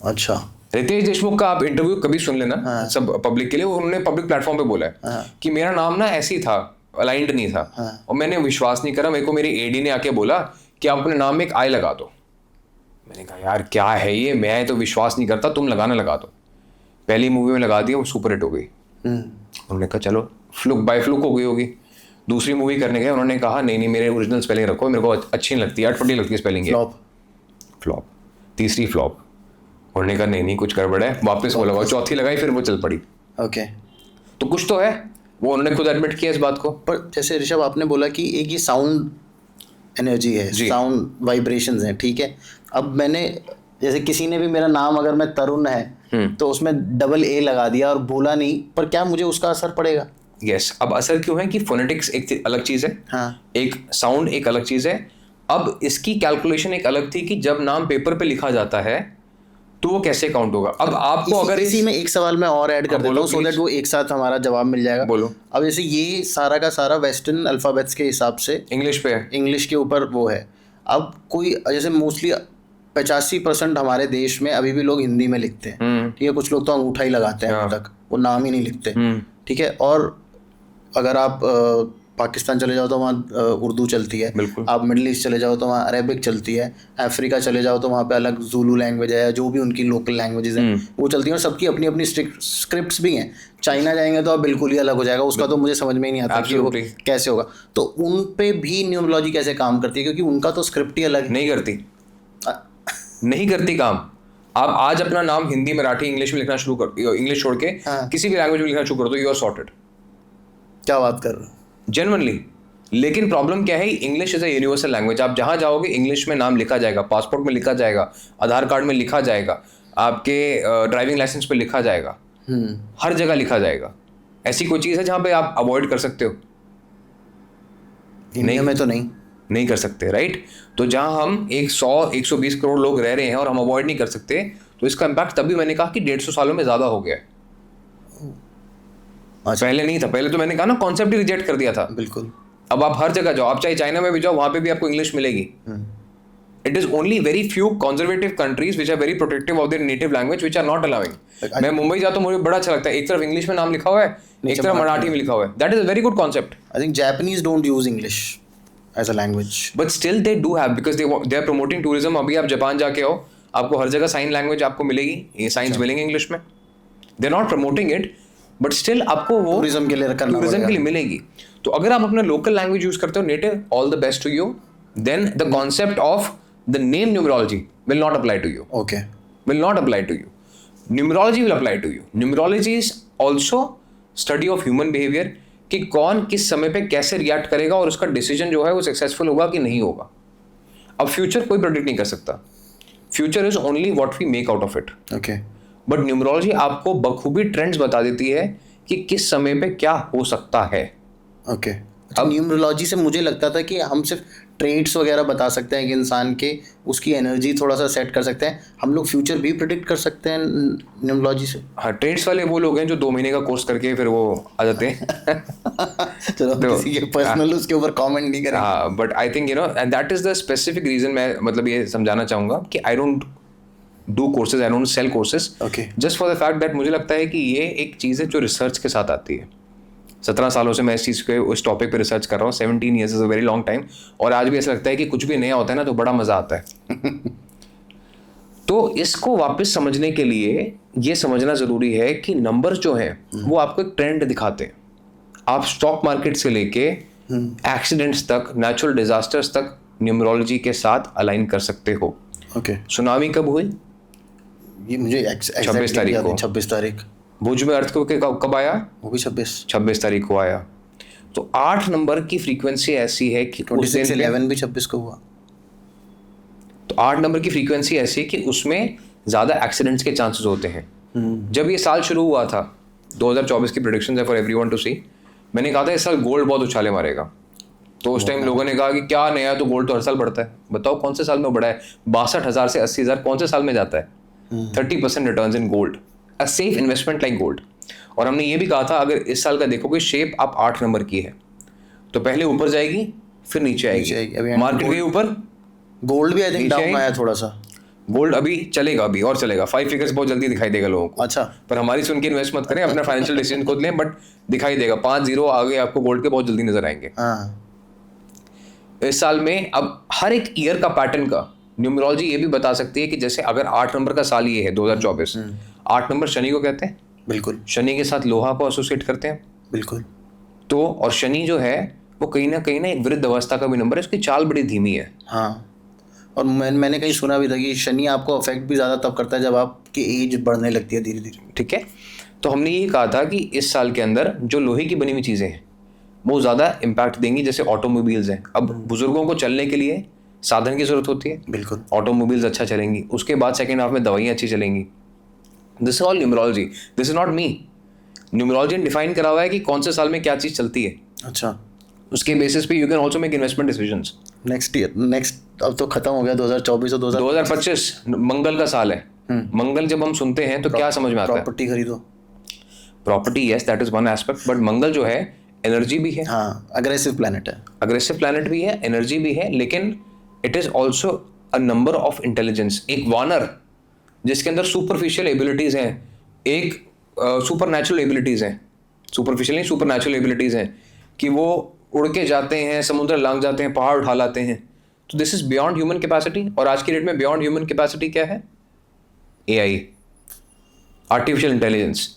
अच्छा। रितेश देशमुख का आप इंटरव्यू कभी सुन लेना, सब पब्लिक के लिए, उन्होंने पब्लिक प्लेटफॉर्म पे बोला है कि मेरा नाम ना ऐसे ही था, अलाइंड नहीं था, और मैंने विश्वास नहीं करा, मेरे को मेरे एडी ने आके बोला कि आप अपने नाम में एक आई लगा दो। मैंने कहा यार क्या है ये, मैं तो विश्वास नहीं करता, तुम लगाना लगा दो। पहली मूवी में लगा दिया, वो सुपर हिट हो गई। उन्होंने कहा चलो फ्लुक बाय फ्लुक हो गई होगी। दूसरी मूवी करने गए, उन्होंने कहा नहीं नहीं मेरे ओरिजिनल स्पेलिंग रखो, मेरे को अच्छी नहीं लगती, अटपटी लगती है स्पेलिंग। फ्लॉप। तीसरी फ्लॉप। उन्होंने कहा नहीं नहीं कुछ गड़बड़ है, वापस वो लगाओ, चौथी लगाई, फिर वो चल पड़ी। ओके। तो कुछ तो है, वो उन्होंने खुद एडमिट किया इस बात को। पर जैसे ऋषभ आपने बोला कि एक ये साउंड एनर्जी है, साउंड वाइब्रेशंस हैं, ठीक है। अब मैंने जैसे किसी ने भी मेरा नाम अगर मैं तरुण है तो उसमें डबल ए लगा दिया और बोला नहीं, पर क्या मुझे उसका असर पड़ेगा? यस। अब असर क्यों है कि फोनेटिक्स एक अलग चीज है, हाँ। एक साउंड एक अलग चीज है। अब इसकी कैलकुलेशन एक अलग थी कि जब नाम पेपर पे लिखा जाता है तो वो कैसे काउंट होगा। अब आपको अगर इसी में एक सवाल मैं और ऐड कर देता हूँ, सो दैट वो एक साथ हमारा जवाब मिल जाएगा। बोलो। अब जैसे ये सारा का सारा वेस्टर्न अल्फाबेट्स के हिसाब से इंग्लिश पे है, इंग्लिश के ऊपर वो है। अब कोई जैसे मोस्टली 85% हमारे देश में अभी भी लोग हिंदी में लिखते हैं, ठीक है। कुछ लोग तो अंगूठा ही लगाते हैं, अब तक वो नाम ही नहीं लिखते, ठीक है। और अगर आप पाकिस्तान चले जाओ तो वहाँ उर्दू चलती है, आप मिडिल ईस्ट चले जाओ तो वहाँ अरेबिक चलती है, अफ्रीका चले जाओ तो वहाँ पे अलग ज़ुलू लैंग्वेज है, या जो भी उनकी लोकल लैंग्वेजेस हैं वो चलती हैं, और सबकी अपनी अपनी स्क्रिप्ट्स भी हैं। चाइना जाएंगे तो अब बिल्कुल ही अलग हो जाएगा, उसका तो मुझे समझ में ही नहीं आता कि वो कैसे होगा। तो उन पे भी न्यूमरोलॉजी कैसे काम करती है, क्योंकि उनका तो स्क्रिप्ट ही अलग नहीं करती, नहीं करती काम। आप आज अपना नाम हिंदी मराठी इंग्लिश में लिखना शुरू कर, इंग्लिश छोड़ के किसी भी लैंग्वेज में लिखना शुरू कर दो, यू आर सॉर्टेड। क्या बात कर रहे हो? जेन्युइनली। लेकिन प्रॉब्लम क्या है, English is a universal language. आप जहां जाओगे इंग्लिश में नाम लिखा जाएगा, पासपोर्ट में लिखा जाएगा, आधार कार्ड में लिखा जाएगा, आपके ड्राइविंग लाइसेंस पे लिखा जाएगा, हर जगह लिखा जाएगा। ऐसी कोई चीज़ है जहां पे आप अवॉइड कर सकते हो? इंडिया में तो नहीं कर सकते, राइट। तो जहां हम 100-120 करोड़ लोग रह रहे हैं और हम अवॉइड नहीं कर सकते, तो इसका इम्पैक्ट तभी मैंने कहा कि 150 सालों में ज़्यादा हो गया है। पहले नहीं था, पहले तो मैंने कहा ना कॉन्सेप्ट ही रिजेक्ट कर दिया था। बिल्कुल। अब आप हर जगह जाओ, आप चाहे चाइना में भी जाओ, वहां पे भी आपको इंग्लिश मिलेगी। It is only very few conservative countries which are very protective of their native language which are not allowing. मैं मुंबई जाता हूँ, मुझे बड़ा अच्छा लगता है, एक तरफ इंग्लिश में नाम लिखा हुआ है, एक तरफ मराठी में लिखा हुआ है। That is a very good concept. I think Japanese don't use English as a language, but still they do have, because they are promoting tourism. अभी आप जापान जाके आओ, आपको हर जगह साइन लैंग्वेज आपको मिलेगी, ये साइंस मिलेंगे इंग्लिश में। They are not promoting it, but still आपको वो टूरिज्म के लिए मिलेगी। तो अगर आप अपना लोकल लैंग्वेज यूज करते हो native, all the best to you. Then the concept of the name numerology will not apply to you. Okay. Will not apply to you. Numerology will apply to you. Numerology is also study of human behavior, कि कौन किस समय पे कैसे react करेगा और उसका decision जो है वो सक्सेसफुल होगा कि नहीं होगा. अब फ्यूचर कोई प्रेडिक्ट नहीं कर सकता. Future is only what we make out of it. Okay. But numerology आपको बखूबी ट्रेंड्स बता देती है कि किस समय पे क्या हो सकता है. ओके. अब न्यूमरोलॉजी से मुझे लगता था कि हम सिर्फ ट्रेड्स वगैरह बता सकते हैं कि इंसान के उसकी एनर्जी थोड़ा सा सेट कर सकते हैं. हम लोग फ्यूचर भी प्रिडिक्ट कर सकते हैं न्यूमरोलॉजी से. हाँ, ट्रेड्स वाले वो लोग हैं जो 2 महीने का कोर्स करके फिर वो आ जाते हैं. चलो किसी के पर्सनल उसके ऊपर कमेंट नहीं करेंगे. हाँ, but I think and that is the specific reason. मैं मतलब ये समझाना चाहूँगा कि I don't do courses, I don't sell courses, just for the fact that मुझे लगता है कि ये एक चीज़ है जो रिसर्च के साथ आती है. 17 सालों से मैं इस चीज़ के उस टॉपिक पे रिसर्च कर रहा हूँ. 17 years is a very long time. और आज भी ऐसा लगता है कि कुछ भी नया होता है ना तो बड़ा मज़ा आता है. तो इसको वापस समझने के लिए ये समझना ज़रूरी है कि नंबर्स जो हैं वो आपको एक ट्रेंड दिखाते हैं. आप स्टॉक मार्केट से लेके एक्सीडेंट्स तक, नेचुरल डिजास्टर्स तक न्यूमरोलॉजी के साथ अलाइन कर सकते हो. ओके. सुनामी कब हुई? ये मुझे 26 तारीख को. 26 तारीख. भुज में अर्थक्वेक कब आया? वो भी 26 तारीख को आया. तो 8 नंबर की फ्रीक्वेंसी ऐसी है कि 26/11 भी 26 को हुआ. तो 8 नंबर की फ्रीक्वेंसी ऐसी है कि उसमें ज़्यादा एक्सीडेंट्स के चांसेस होते हैं. जब ये साल शुरू हुआ था, 2024 की प्रेडिक्शंस है फॉर एवरीवन टू सी. मैंने कहा था इस साल गोल्ड बहुत उछाले मारेगा. तो उस टाइम लोगों ने कहा कि क्या नया, तो गोल्ड तो हर साल बढ़ता है. बताओ कौन से साल में बढ़ा है? 62,000 से 80,000 कौन से साल में जाता है? 30% returns in gold, a safe investment like gold. और हमने ये भी कहा था अगर इस साल का देखोगे शेप आप 8 नंबर की है तो पहले ऊपर जाएगी फिर नीचे आएगी. मार्केट गई ऊपर, गोल्ड भी आई थिंक डाउन आया थोड़ा सा. गोल्ड अभी चलेगा, अभी और चलेगा. 5 फिगर्स बहुत जल्दी दिखाई देगा लोगों को. अच्छा. पर हमारी सुन के इन्वेस्ट मत करें, अपना फाइनेंशियल डिसीजन खुद लें. बट दिखाई देगा 5 0 आगे आपको गोल्ड के बहुत जल्दी नजर आएंगे. इस साल में अब हर एक ईयर का पैटर्न का न्यूमरोलॉजी ये भी बता सकती है कि जैसे अगर 8 नंबर का साल ये है 2024, 8 नंबर शनि को कहते हैं. बिल्कुल. शनि के साथ लोहा को एसोसिएट करते हैं. बिल्कुल. तो और शनि जो है वो कहीं ना एक वृद्ध अवस्था का भी नंबर है. उसकी चाल बड़ी धीमी है. हाँ. और मैंने कहीं सुना भी था कि शनि आपको अफेक्ट भी ज़्यादा तब करता है जब आपकी एज बढ़ने लगती है धीरे धीरे. ठीक है. तो हमने ये कहा था कि इस साल के अंदर जो लोहे की बनी हुई चीज़ें हैं वो ज़्यादा इम्पैक्ट देंगी. जैसे ऑटोमोबाइल्स हैं. अब बुजुर्गों को चलने के लिए साधन की ज़रूरत होती है. बिल्कुल. ऑटोमोबाइल्स अच्छा चलेंगी. उसके बाद सेकेंड हाफ में दवाइयाँ अच्छी चलेंगी. This is all numerology. This is not me. Numerology ने डिफाइन करा हुआ है कि कौन से साल में क्या चीज़ चलती है. अच्छा. उसके बेसिस पे you can also make investment decisions. Next अब तो खत्म हो गया 2024 और 2025 मंगल का साल है. मंगल जब हम सुनते हैं तो क्या समझ में आता है? प्रॉपर्टी खरीदो. Property, yes, that is one aspect. But Mangal जो है एनर्जी भी है. हाँ, अग्रेसिव प्लैनेट है. अग्रेसिव प्लैनेट भी है, एनर्जी भी है, लेकिन it is also a number of intelligence. एक वानर जिसके अंदर सुपरफिशियल एबिलिटीज हैं, एक सुपर नेचुरल एबिलिटीज हैं. सुपरफिशियल नहीं, सुपर नेचुरल एबिलिटीज हैं कि वो उड़ के जाते हैं, समुद्र लांग जाते हैं, पहाड़ उठा लाते हैं. तो this is beyond human capacity. और आज की डेट में बियॉन्ड ह्यूमन कैपेसिटी क्या है? AI, artificial intelligence.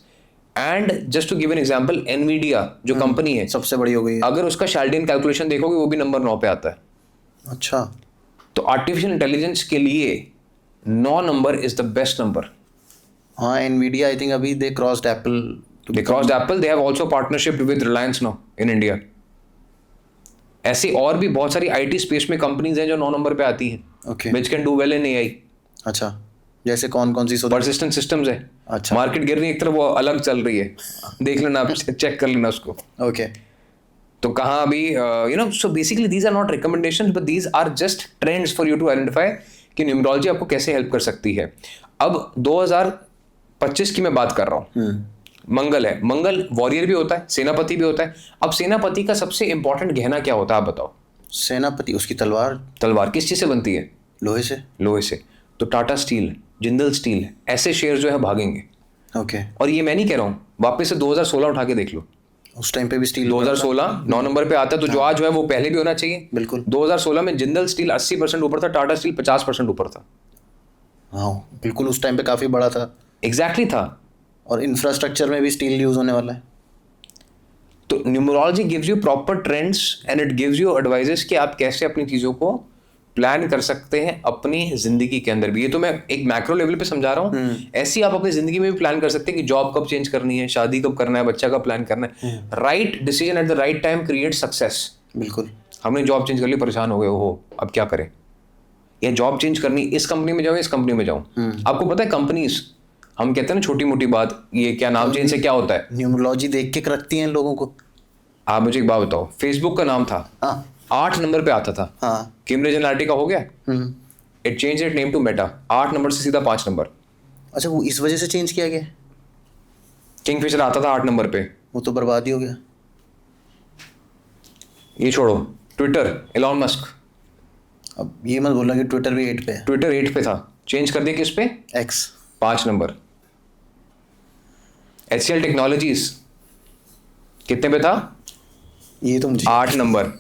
And just to give an example, Nvidia जो कंपनी है सबसे बड़ी हो गई है. अगर उसका शार्डियन कैलकुलेशन देखोगे वो भी नंबर 9 पे आता है. अच्छा. तो आर्टिफिशियल इंटेलिजेंस के लिए 9 number is the best number. हाँ, एनवीडिया आई थिंक अभी they crossed Apple. They have also partnership with Reliance now in India. ऐसी और भी बहुत सारी IT स्पेस में कंपनीज हैं जो 9 नंबर पे आती हैं. Okay. Which can do well in AI. अच्छा. जैसे कौन कौन सी? परसिस्टेंट सिस्टम्स है. अच्छा. मार्केट गिर रही है एक तरफ, वो अलग चल रही है. देख लेना आप, चेक कर लेना उसको. ओके. तो कहाँ अभी so basically these are not recommendations but these are just trends for you to identify कि न्यूमरोलॉजी आपको कैसे हेल्प कर सकती है. अब 2025 की मैं बात कर रहा हूँ. मंगल है. मंगल वॉरियर भी होता है, सेनापति भी होता है. अब सेनापति का सबसे इंपॉर्टेंट गहना क्या होता है आप बताओ? सेनापति, उसकी तलवार. तलवार किस चीज़ से बनती है? लोहे से. लोहे से. तो टाटा स्टील, जिंदल स्टील, ऐसे शेयर जो है भागेंगे. ओके. और ये मैं नहीं कह रहा हूँ, वापस से 2016 उठा के देख लो. उस टाइम पे भी स्टील 2016 9 नंबर पे आता है. तो जो आज जो है वो पहले भी होना चाहिए. बिल्कुल. 2016 में जिंदल स्टील 80% ऊपर था, टाटा स्टील 50% ऊपर था. हाँ बिल्कुल, उस टाइम पे काफ़ी बड़ा था. एग्जैक्टली था. और इंफ्रास्ट्रक्चर में भी स्टील यूज़ होने वाला है. तो numerology gives you proper trends and it gives you advises कि आप कैसे अपनी चीज़ों को प्लान कर सकते हैं अपनी जिंदगी के अंदर भी। ये तो मैं एक मैक्रो लेवल पे समझा रहा हूँ। ऐसे ही आप अपनी जिंदगी में भी प्लान कर सकते हैं कि जॉब कब चेंज करनी है, शादी कब करना है, बच्चा कब प्लान करना है। Right decision at the right time create success. बिल्कुल। हमने जॉब चेंज कर ली, परेशान हो गए, हो अब क्या करें, या जॉब चेंज करनी, इस कंपनी में जाऊँ इस कंपनी में जाऊँ। आपको पता है कंपनीज, हम कहते हैं ना छोटी मोटी बात, ये क्या नाम चेंज से क्या होता है, न्यूमरोलॉजी देख के रखती हैं लोगों को। आप मुझे एक बात बताओ, फेसबुक का नाम था 8 नंबर पे आता था, कैम्ब्रिज एनालिटिका हो गया, it change it name to Meta, 8 number से सीधा 5 नंबर। अच्छा, वो इस वजह से चेंज किया गया? किंगफिशर आता था 8 नंबर पे, वो तो बर्बाद ही हो गया। ये छोड़ो, ट्विटर, एलॉन मस्क, अब ये मत बोलना कि ट्विटर भी 8 पे है। ट्विटर 8 पे था, चेंज कर दिया किस पे, एक्स, 5 नंबर। HCL टेक्नोलॉजीज कितने पे था, ये तो मुझे 8 नंबर,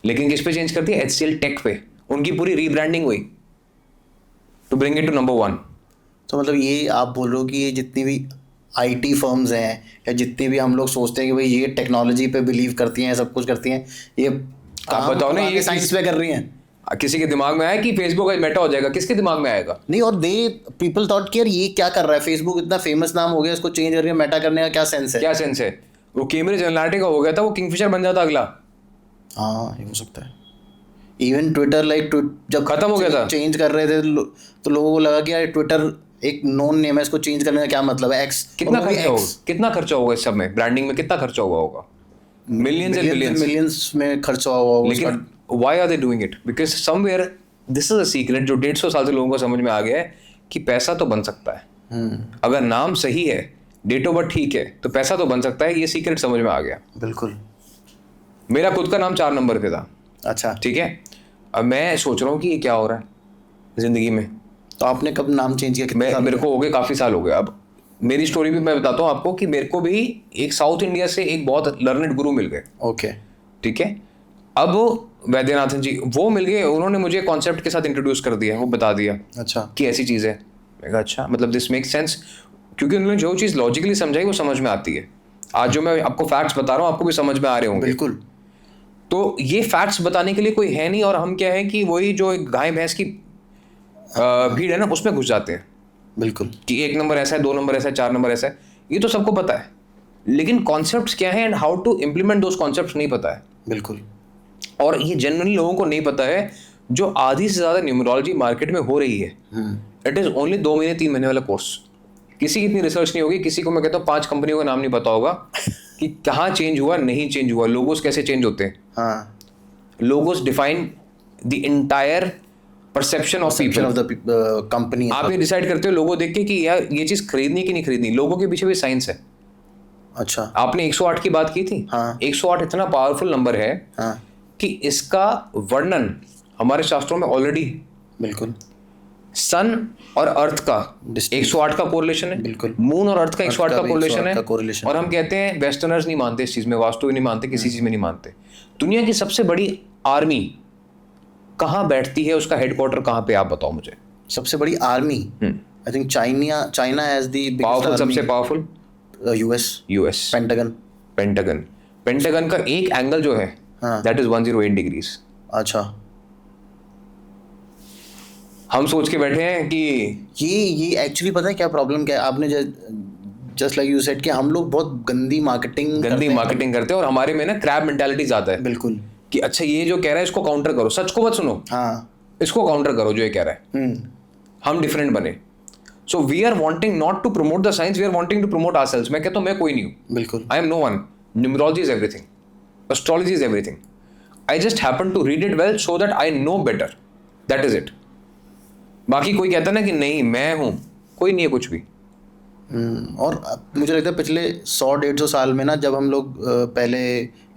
लेकिन किस पे चेंज कर दिया, HCL टेक पे। उनकी पूरी रीब्रांडिंग हुई to bring it to number 1। तो मतलब ये आप बोल रहे हो कि ये जितनी भी IT फर्म्स हैं या जितनी भी हम लोग सोचते हैं कि भाई ये टेक्नोलॉजी पे बिलीव करती हैं, सब कुछ करती हैं, ये आप बताओ ना, ये साइंस पे कर रही हैं। किसी के दिमाग में आया कि फेसबुक आज मेटा हो जाएगा, किसके दिमाग में आएगा? नहीं, और पीपल थॉट कि यार ये क्या कर रहा है, फेसबुक इतना फेमस नाम हो गया, इसको चेंज करके मेटा करने का क्या सेंस है? क्या सेंस है? वो कैम्ब्रिज एनालिटिका हो गया था, वो किंगफिशर बन जाता अगला। हाँ, ये हो सकता है। इवन ट्विटर जब खत्म हो गया था, चेंज कर रहे थे तो लोगों को लगा कि यार ट्विटर एक नॉन नेम है, इसको चेंज करने का क्या मतलब है, एक्स। कितना खर्चा होगा इस सब में, ब्रांडिंग में कितना खर्चा हुआ होगा? मिलियंस एंड मिलियंस में खर्चा हुआ होगा। लेकिन why are they doing it? Because somewhere this is a secret जो 150 साल से लोगों को समझ में आ गया है कि पैसा तो बन सकता है। अगर नाम सही है, डेट ऑफ बर्थ ठीक है, तो पैसा तो बन सकता है। ये सीक्रेट समझ में आ गया। बिल्कुल। मेरा खुद का नाम 4 नंबर पे था। अच्छा, ठीक है। अब मैं सोच रहा हूँ कि ये क्या हो रहा है जिंदगी में। तो आपने कब नाम चेंज किया? मेरे को हो गए काफ़ी साल हो गए। अब मेरी स्टोरी भी मैं बताता हूँ आपको कि मेरे को भी एक साउथ इंडिया से एक बहुत लर्नेड गुरु मिल गए। ओके, ठीक है। अब वैद्यनाथन जी वो मिल गए, उन्होंने मुझे कॉन्सेप्ट के साथ इंट्रोड्यूस कर दिया, वो बता दिया अच्छा कि ऐसी चीज़ है। मैं कहा अच्छा, मतलब दिस मेक सेंस, क्योंकि उन्होंने जो चीज़ लॉजिकली समझाई वो समझ में आती है। आज जो मैं आपको फैक्ट्स बता रहा हूँ आपको भी समझ में आ रहे होंगे। बिल्कुल। तो ये फैक्ट्स बताने के लिए कोई है नहीं, और हम क्या है कि वही जो गाय भैंस की भीड़ है ना, उसमें घुस जाते हैं। बिल्कुल, कि 1 नंबर ऐसा है, 2 नंबर ऐसा है, 4 नंबर ऐसा है, ये तो सबको पता है, लेकिन कॉन्सेप्ट्स क्या है and how to implement those concepts नहीं पता है। बिल्कुल। और ये जनरली लोगों को नहीं पता है। जो आधी से ज़्यादा न्यूमरोलॉजी मार्केट में हो रही है, इट इज़ ओनली 2 महीने 3 महीने वाला कोर्स। किसी की इतनी रिसर्च नहीं होगी। किसी को मैं कहता हूँ 5 कंपनियों का नाम नहीं पता होगा कि कहाँ चेंज हुआ, नहीं चेंज हुआ, लोगोस कैसे चेंज होते हैं। हाँ, logos define the entire perception of people. Company. आप ये डिसाइड करते हो लोगों देख के कि यार ये चीज़ खरीदनी कि नहीं खरीदनी। लोगों के पीछे भी साइंस है। अच्छा, आपने 108 की बात की थी। हाँ। 108 इतना पावरफुल नंबर है हाँ, कि इसका वर्णन हमारे शास्त्रों में ऑलरेडी, बिल्कुल, सन और अर्थ का 108 का कोरिलेशन है। बिल्कुल। मून और अर्थ का 108 का कोरिलेशन है। correlation। और हम कहते हैं वेस्टर्नर्स नहीं मानते इस चीज़ में, वास्तु नहीं मानते, किसी चीज़ में नहीं मानते। दुनिया की सबसे बड़ी आर्मी कहाँ बैठती है, उसका हेडक्वार्टर कहाँ पे, आप बताओ मुझे। सबसे बड़ी army, I think China has the powerful, सबसे पावरफुल यूएस। पेंटागन का एक एंगल जो है दैट इज 108 डिग्रीज। अच्छा, हम सोच के बैठे हैं कि ये एक्चुअली पता है क्या प्रॉब्लम क्या है? आपने जस्ट लाइक यू सेड कि हम लोग बहुत गंदी मार्केटिंग करते हैं और हमारे में ना क्रैब मेंटालिटी ज़्यादा है। बिल्कुल, कि अच्छा ये जो कह रहा है इसको काउंटर करो, सच को मत सुनो, हाँ, इसको काउंटर करो जो ये कह रहा है। हम डिफरेंट बने। So we are wanting not to promote the science, we are wanting to promote ourselves. मैं कहता हूँ मैं कोई नहीं हूँ, बिल्कुल, I am no one. Numerology is everything, astrology is everything. I just happen to read it well so that I know better, that is it. बाकी कोई कहता ना कि नहीं मैं हूँ, कोई नहीं है कुछ भी। और मुझे लगता है पिछले 100-150 साल में ना, जब हम लोग पहले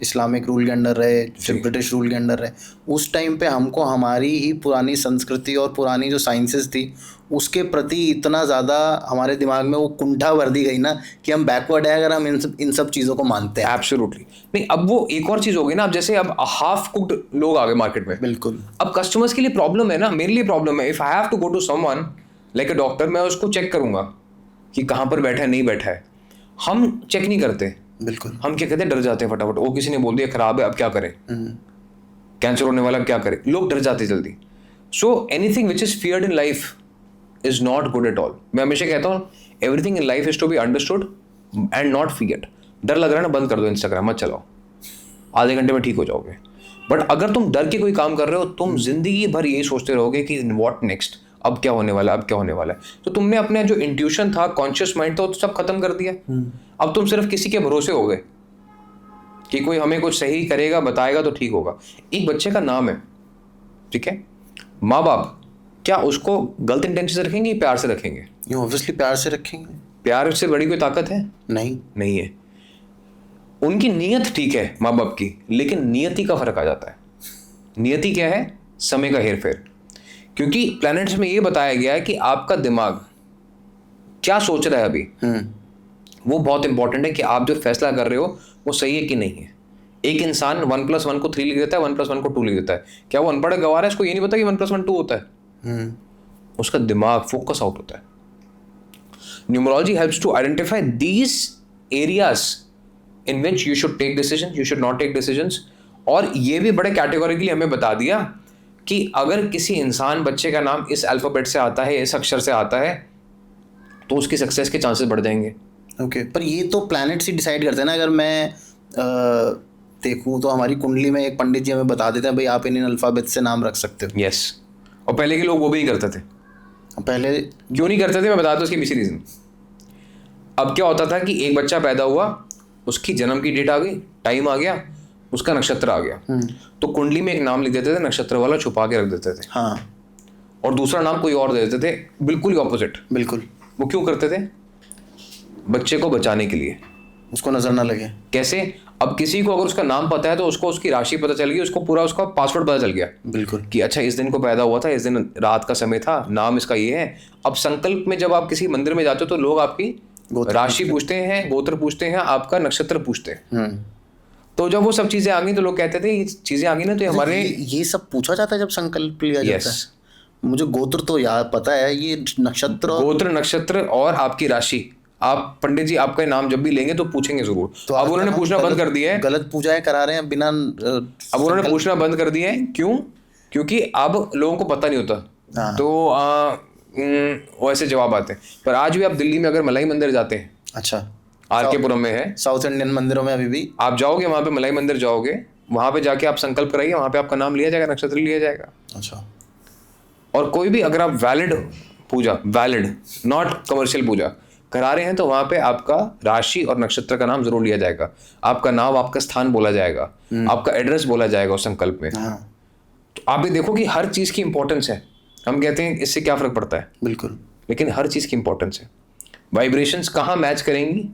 इस्लामिक रूल के अंडर रहे, फिर ब्रिटिश रूल के अंडर रहे, उस टाइम पे हमको हमारी ही पुरानी संस्कृति और पुरानी जो साइंसेस थी उसके प्रति इतना ज़्यादा हमारे दिमाग में वो कुंठा भर दी गई ना कि हम बैकवर्ड है अगर हम इन सब चीज़ों को मानते हैं। एब्सोल्युटली नहीं। अब वो एक और चीज़ हो गई ना, अब जैसे अब हाफ कुक्ड लोग आ गए मार्केट में। बिल्कुल। अब कस्टमर्स के लिए प्रॉब्लम है ना, मेरे लिए प्रॉब्लम है। If I have to go to someone like a doctor, मैं उसको चेक करूंगा कि कहाँ पर बैठा है, नहीं बैठा है। हम चेक नहीं करते। बिल्कुल। हम क्या कहते हैं, डर जाते हैं फटाफट। वो किसी ने बोल दिया खराब है, अब क्या करें। कैंसर होने वाला, क्या करें, लोग डर जाते जल्दी. So anything which is feared in life is not good at all. मैं हमेशा कहता हूँ everything in life is to be understood and not feared. डर लग रहा है ना, बंद कर दो इंस्टाग्राम, मत चलाओ, आधे घंटे में ठीक हो जाओगे. बट अगर तुम डर के कोई काम कर रहे हो, तुम जिंदगी भर यही सोचते रहोगे कि व्हाट नेक्स्ट, अब क्या होने वाला है, अब क्या होने वाला है. तो तुमने अपने जो इंट्यूशन था, कॉन्शियस माइंड था, वो तो सब खत्म कर दिया. अब तुम सिर्फ किसी के भरोसे हो गए कि कोई हमें कुछ सही करेगा, बताएगा तो ठीक होगा. एक बच्चे का नाम है, ठीक है, माँ बाप क्या उसको गलत इंटेंशन से रखेंगे, प्यार से रखेंगे? ऑब्वियसली प्यार से रखेंगे. प्यार से बड़ी कोई ताकत है? नहीं है. उनकी नीयत ठीक है माँ बाप की, लेकिन नियति का फर्क आ जाता है. नियति क्या है? समय का हेरफेर. क्योंकि प्लैनेट्स में ये बताया गया है कि आपका दिमाग क्या सोच रहा है अभी, वो बहुत इंपॉर्टेंट है कि आप जो फैसला कर रहे हो वो सही है कि नहीं है. एक इंसान 1+1 को 3 लिख देता है, 1+1 को 2 लिख देता है. क्या वो अनपढ़ गवार है? इसको ये नहीं पता कि 1+1 2 होता है. उसका दिमाग फोकस आउट होता है. Numerology helps to identify these areas in which you should take decisions, you should not take decisions. और ये भी बड़े कैटेगोरिकली हमें बता दिया कि अगर किसी इंसान, बच्चे का नाम इस अल्फाबेट से आता है, इस अक्षर से आता है, तो उसकी सक्सेस के चांसेस बढ़ जाएंगे. ओके, पर ये तो प्लैनेट्स ही डिसाइड करते हैं ना. अगर मैं देखूँ तो हमारी कुंडली में एक पंडित जी हमें बता देते हैं भाई आप इन अल्फाबेट से नाम रख सकते हो. यस. और पहले के लोग वो भी नहीं करते थे. पहले क्यों नहीं करते थे मैं बता दूँ उसकी पीछे रीजन. अब क्या होता था कि एक बच्चा पैदा हुआ, उसकी जन्म की डेट आ गई, टाइम आ गया, उसका नक्षत्र आ गया, तो कुंडली में एक नाम लिख देते थे, नक्षत्र वाला छुपा के रख देते थे. हाँ. और दूसरा नाम कोई और दे देते थे, बिल्कुल ही ऑपोजिट. बिल्कुल. वो क्यों करते थे? बच्चे को बचाने के लिए, उसको नजर ना लगे. कैसे? अब किसी को अगर उसका नाम पता है तो उसको उसकी राशि पता चल गई, उसको पूरा उसका पासवर्ड पता चल गया. बिल्कुल. कि अच्छा इस दिन को पैदा हुआ था, इस दिन रात का समय था, नाम इसका ये है. अब संकल्प में जब आप किसी मंदिर में जाते हो तो लोग आपकी राशि पूछते हैं, गोत्र पूछते हैं, आपका नक्षत्र पूछते हैं. तो जब वो सब चीजें आ गई तो लोग कहते थे ये चीजें आ गई ना, तो हमारे ये सब पूछा जाता है जब संकल्प लिया जाता है. मुझे गोत्र तो याद पता है, ये नक्षत्र, गोत्र, नक्षत्र और आपकी राशि, आप पंडित जी आपका नाम जब भी लेंगे तो पूछेंगे जरूर. तो अब उन्होंने पूछना बंद कर दिया है, गलत पूजाएं करा रहे हैं बिना. अब उन्होंने पूछना बंद कर दिया है. क्यों? क्योंकि अब लोगों को पता नहीं होता. तो वैसे जवाब आते हैं. पर आज भी आप दिल्ली में अगर मलाई मंदिर जाते हैं, अच्छा, आरकेपुरम में है, साउथ इंडियन मंदिरों में अभी भी आप जाओगे, वहां पे मलाई मंदिर जाओगे, वहां पे जाके आप संकल्प कराइए, वहां पे आपका नाम लिया जाएगा, नक्षत्र लिया जाएगा. अच्छा. और कोई भी अगर आप वैलिड पूजा, वैलिड नॉट कमर्शियल पूजा करा रहे हैं, तो वहां पे आपका राशि और नक्षत्र का नाम जरूर लिया जाएगा, आपका नाम, आपका स्थान बोला जाएगा, आपका एड्रेस बोला जाएगा उस संकल्प में. तो आप भी देखो कि हर चीज की इंपॉर्टेंस है. हम कहते हैं इससे क्या फर्क पड़ता है, बिल्कुल, लेकिन हर चीज की इंपॉर्टेंस है. वाइब्रेशंस कहाँ मैच करेंगी,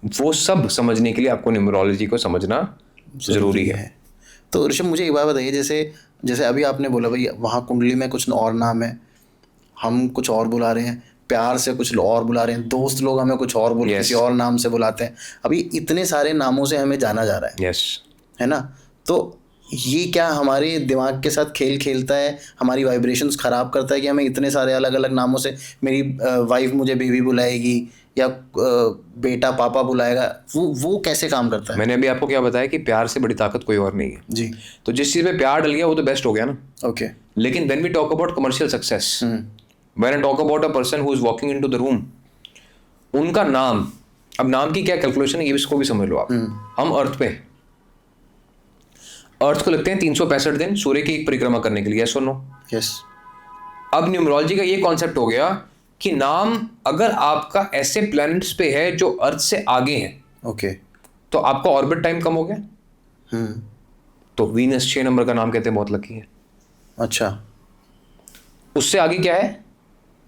वो सब समझने के लिए आपको न्यूमरोलॉजी को समझना जरूरी है. तो ऋषभ मुझे एक बात बताइए, जैसे अभी आपने बोला भाई वहाँ कुंडली में कुछ और नाम है, हम कुछ और बुला रहे हैं, प्यार से कुछ और बुला रहे हैं, दोस्त लोग हमें कुछ और किसी और नाम से बुलाते हैं. अभी इतने सारे नामों से हमें जाना जा रहा है. है ना. तो ये क्या हमारे दिमाग के साथ खेल खेलता है, हमारी वाइब्रेशंस ख़राब करता है कि हमें इतने सारे अलग अलग नामों से, मेरी वाइफ मुझे बेबी बुलाएगी या बेटा पापा बुलाएगा, वो कैसे काम करता है? मैंने अभी आपको क्या बताया कि प्यार से बड़ी ताकत कोई और नहीं है जी. तो जिस चीज़ में प्यार डल गया वो तो बेस्ट हो गया ना. ओके. लेकिन when we talk about commercial success, when I talk about a person who is walking into the room, उनका नाम, अब नाम की क्या कैलकुलेशन है ये इसको भी समझ लो आप. हम अर्थ पे, अर्थ को लगते हैं 365 दिन सूर्य की एक परिक्रमा करने के लिए, यस और नो? यस. अब न्यूमरोलॉजी का ये कॉन्सेप्ट हो गया कि नाम अगर आपका ऐसे प्लैनेट्स पे है जो अर्थ से आगे हैं, ओके, तो आपका ऑर्बिट टाइम कम हो गया. तो वीनस 6 नंबर का नाम कहते हैं बहुत लकी है. अच्छा. उससे आगे क्या है?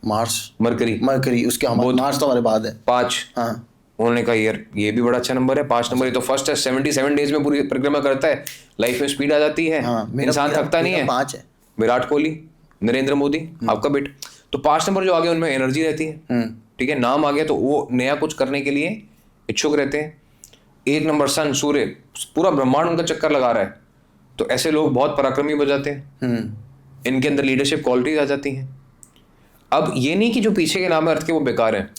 मार्स, मरकरी, उसके हमारे मार्स तो हमारे बाद है 5. हाँ. उन्होंने कहा यार ये भी बड़ा अच्छा नंबर है, 5 नंबर, ये तो फर्स्ट है, 77 डेज में पूरी परिक्रमा करता है, लाइफ में स्पीड आ जाती है. इंसान थकता नहीं है. 5 है. विराट कोहली, नरेंद्र मोदी, आपका बेट. तो 5 नंबर जो आगे उनमें एनर्जी रहती है. ठीक है, नाम आ गया तो वो नया कुछ करने के लिए इच्छुक रहते हैं. 1 नंबर सन, सूर्य, पूरा ब्रह्मांड उनका चक्कर लगा रहा है, तो ऐसे लोग बहुत पराक्रमी बन जाते हैं. इनके अंदर लीडरशिप क्वालिटीज आ जाती हैं. अब ये नहीं कि जो पीछे के नाम है अर्थ के वो बेकार हैं.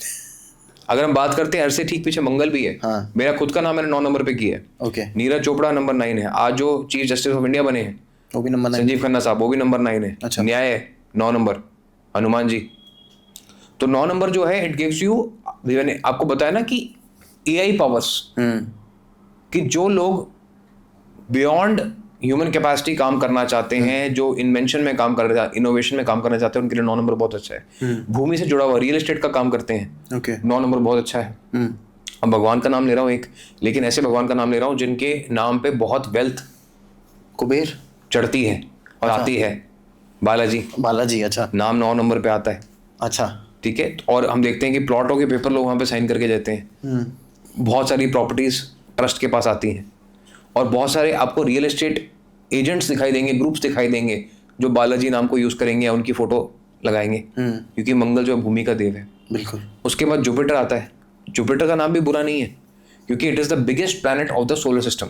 अगर हम बात करते हैं अर्थ से ठीक पीछे मंगल भी है. हाँ. मेरा खुद का नाम मैंने 9 नंबर पे किया है. ओके. नीरज चोपड़ा नंबर 9 है. आज जो चीफ जस्टिस ऑफ इंडिया बने हैं वो भी नंबर 9। संजीव खन्ना साहब, वो भी नंबर 9 है। अच्छा। न्याय 9 नंबर, हनुमान जी। तो 9 नंबर जो है, इट गिव्स यू, मैंने आपको बताया ना कि एआई पावर्स, कि जो लोग बियॉन्ड ह्यूमन कैपेसिटी काम करना चाहते हैं, जो इन्वेंशन में काम कर रहे हैं, इनोवेशन में काम करना चाहते हैं, उनके लिए 9 नंबर बहुत अच्छा है। भूमि से जुड़ा हुआ रियल एस्टेट का काम करते हैं, ओके 9 नंबर बहुत अच्छा है। अब भगवान का नाम ले रहा हूँ एक, लेकिन ऐसे भगवान का नाम ले रहा हूँ जिनके नाम पे बहुत वेल्थ, कुबेर चढ़ती है और आती है। बालाजी, बालाजी, अच्छा नाम 9 नंबर पे आता है। अच्छा, ठीक है। और हम देखते हैं कि प्लॉटों के पेपर लोग वहाँ पे साइन करके देते हैं। बहुत सारी प्रॉपर्टीज ट्रस्ट के पास आती हैं, और बहुत सारे आपको रियल एस्टेट एजेंट्स दिखाई देंगे, ग्रुप्स दिखाई देंगे, जो बालाजी नाम को यूज़ करेंगे या उनकी फ़ोटो लगाएंगे, क्योंकि मंगल जो है भूमि का देव है। बिल्कुल। उसके बाद जुपिटर आता है। जुपिटर का नाम भी बुरा नहीं है, क्योंकि it is the biggest planet of the solar system.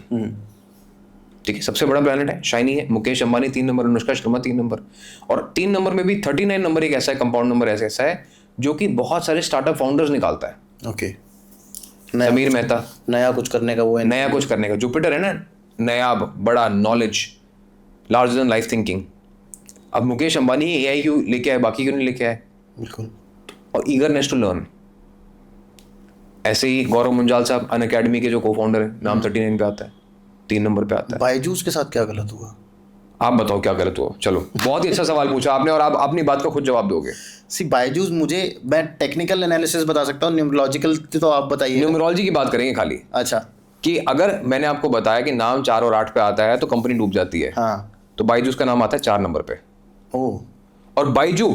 ठीक है, सबसे बड़ा प्लैनेट है, शाइनी है। मुकेश अंबानी 3 नंबर, अनुष्का शर्मा 3 नंबर, और 3 नंबर में भी 39 नंबर एक ऐसा है, कंपाउंड नंबर ऐसा है जो कि बहुत सारे स्टार्टअप फाउंडर्स निकालता है। ओके, समीर मेहता, नया कुछ करने का वो है, नया कुछ करने का। जुपिटर है ना, नयाब, बड़ा, knowledge, larger than life thinking. अब मुकेश अंबानी एआई क्यों लेके आए, बाकी क्यों नहीं लेके आए? बिल्कुल। और ईगरनेस टू लर्न। ऐसे ही गौरव मुंजाल साहब अन अकेडमी के जो को फाउंडर है, नाम 39 पे आता है, 3 नंबर पे आता है। बायजूस के साथ क्या गलत हुआ? आप बताओ क्या गलत हुआ? चलो, बहुत ही अच्छा सवाल पूछा आपने, और आप अपनी बात का खुद जवाब दोगे। बायजूस, मैं टेक्निकल एनालिसिस बता सकता हूँ, न्यूमरोलॉजिकल तो आप बताइए। न्यूमरोलॉजी की बात करेंगे खाली। अच्छा, कि अगर मैंने आपको बताया कि नाम 4 और 8 पे आता है तो कंपनी डूब जाती है, हाँ, तो बायजूस का नाम आता है 4 नंबर पे, ओह, और बायजू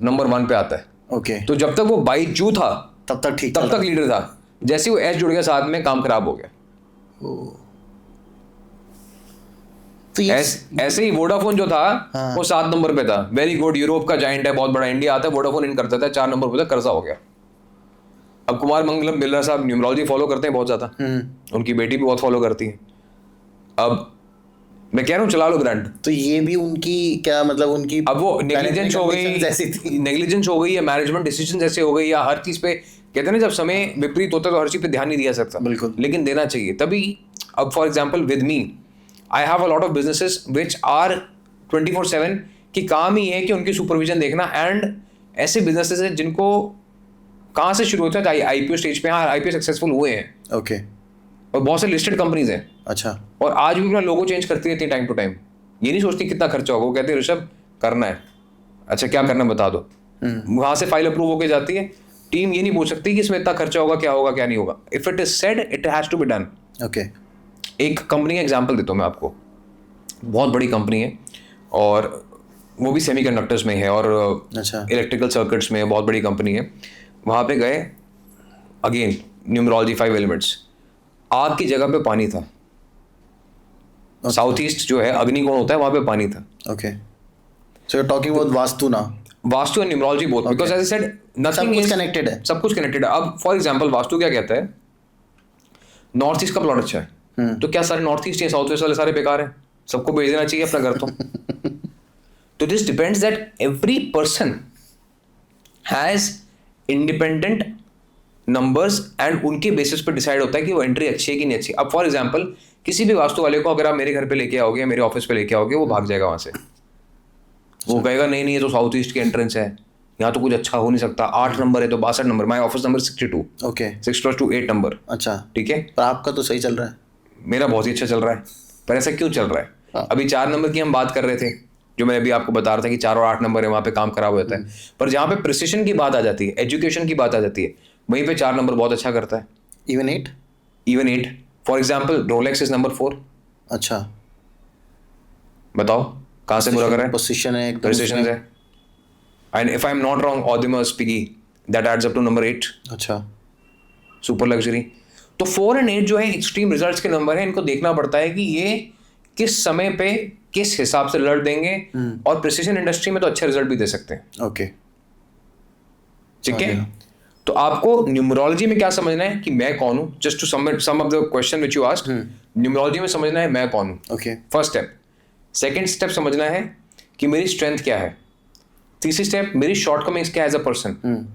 नंबर 1 पे आता है। ओके, तो जब तक वो बायजू था तब तक ठीक, तब तक लीडर था। जैसे वो एस जुड़ गया साथ में, काम खराब हो गया। तो ये ऐसे ही वोडाफोन जो था, हाँ। वो 7 नंबर पे था। वेरी गुड, यूरोप का जाइंट है, बहुत बड़ा, इंडिया आता है, वोडाफोन इन करता था, 4 नंबर पे था, कर्जा हो गया। अब कुमार मंगलम बिरला साहब न्यूमरोलॉजी फॉलो करते हैं बहुत ज्यादा, उनकी बेटी भी बहुत फॉलो करती है। अब मैं कह रहा हूँ चला लो ब्रांड। तो ये भी उनकी क्या मतलब, उनकी अब वो नेग्लिजेंस हो गई, ऐसी थी, नेग्लिजेंस हो गई, या मैनेजमेंट डिसीजन ऐसे हो गई, या हर चीज पे कहते हैं ना, जब समय विपरीत होता है तो हर चीज पे ध्यान नहीं दिया सकता, बिल्कुल, लेकिन देना चाहिए तभी। अब for example with me, I have a lot of businesses which are 24/7 की काम ही है कि उनकी सुपरविजन देखना। एंड ऐसे बिजनेसेस हैं जिनको कहाँ से शुरू होता है, आईपीओ स्टेज पे, हाँ आईपीओ सक्सेसफुल हुए हैं, ओके, और बहुत से लिस्टेड कंपनीज हैं, अच्छा, और आज भी अपना लोगो चेंज करती रहती है टाइम टू टाइम। ये नहीं सोचती कितना खर्चा होगा, वो कहते हैं ऋषभ करना है, अच्छा क्या करना है बता दो। वहां से फाइल अप्रूव होके जाती है, टीम ये नहीं बोल सकती कि इसमें इतना खर्चा होगा, क्या नहीं होगा। If it is said, it has to be done. Okay, एक कंपनी का एग्जांपल देता हूँ मैं आपको, बहुत बड़ी कंपनी है, और वो भी सेमीकंडक्टर्स में है, और अच्छा, इलेक्ट्रिकल सर्किट्स में बहुत बड़ी कंपनी है। वहाँ पे गए, अगेन न्यूमरोलॉजी 5 एलिमेंट्स, आग की जगह पे पानी था। साउथ ईस्ट जो है अग्निकोण होता है, वहाँ पे पानी था। Okay, so you talking about vastu ना, vastu and numerology both, because as I said सब नथिंग कुछ इज कनेक्टेड है, सब कुछ कनेक्टेड है। अब फॉर एग्जांपल वास्तु क्या कहता है, नॉर्थ ईस्ट का प्लॉट अच्छा है, तो क्या सारे नॉर्थ ईस्ट या साउथ वेस्ट वाले सारे बेकार हैं, सबको भेज देना चाहिए अपना घर? तो this depends that every person has independent numbers, and उनके बेसिस पर डिसाइड होता है कि वो एंट्री अच्छी है कि नहीं अच्छी। अब फॉर एग्जांपल किसी भी वास्तु वाले को अगर आप मेरे घर पे लेके आओगे, मेरे ऑफिस पे लेके आओगे, वो भाग जाएगा वहां से। वो कहेगा नहीं ये तो साउथ ईस्ट की एंट्रेंस है, यहाँ तो कुछ अच्छा हो नहीं सकता, 8 नंबर है तो 62 number, my office number 62, okay, 6+2 8 number. अच्छा, ठीक है, पर आपका तो सही चल रहा है, मेरा बहुत ही अच्छा चल रहा है, पर ऐसा क्यों चल रहा है? अभी 4 नंबर की हम बात कर रहे थे, जो मैं अभी आपको बता रहा था कि 4 और 8 नंबर है, वहाँ पे काम खराब हो जाता है। पर जहाँ पे प्रिसिशन की बात आ जाती है, एजुकेशन की बात आ जाती है, वहीं पे 4 नंबर बहुत अच्छा करता है। Even 8, even 8, for example Rolex is number 4। अच्छा, बताओ कहाँ से बुरा कर रहा है? पोजीशन है, एकदम प्रिसिशन है। And if I am not wrong, Audemars Piguet, that adds up to number 8, अच्छा, सुपर लग्जरी। तो 4 और 8 जो है एक्सट्रीम रिजल्ट्स के नंबर है, इनको देखना पड़ता है कि ये किस समय पे किस हिसाब से रिजल्ट देंगे, और प्रिसिशन इंडस्ट्री में तो अच्छे रिजल्ट भी दे सकते हैं। ओके, ठीक है, तो आपको न्यूमरोलॉजी में क्या समझना है कि मैं कौन हूँ, just to sum of the question which you asked, numerology में समझना है मैं कौन हूँ, okay, first step. Second step समझना है कि मेरी स्ट्रेंथ क्या है। तीसरी स्टेप, मेरी शॉर्टकमिंग्स क्या है एज अ पर्सन।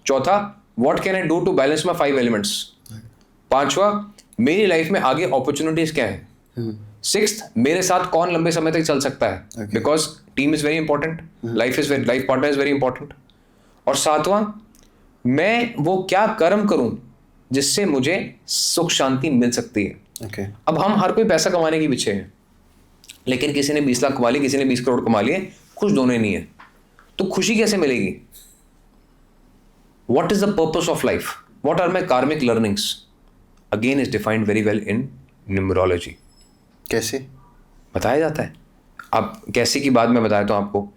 चौथा, what can I do to balance my 5 elements. पांचवा, मेरी लाइफ में आगे अपॉर्चुनिटीज क्या है। सिक्स्थ, मेरे साथ कौन लंबे समय तक चल सकता है, because team is very important, life partner is very important. और सातवां, मैं वो क्या कर्म करूं जिससे मुझे सुख शांति मिल सकती है। अब हम हर कोई पैसा कमाने के पीछे है, लेकिन किसी ने 20 लाख कमा लिए, किसी ने 20 करोड़ कमा लिए, खुश दोनों नहीं है, तो खुशी कैसे मिलेगी? What is the purpose of life? What are my karmic learnings? Again is defined very well in numerology. कैसे बताया जाता है? अब कैसे की बात मैं बताया तो आपको।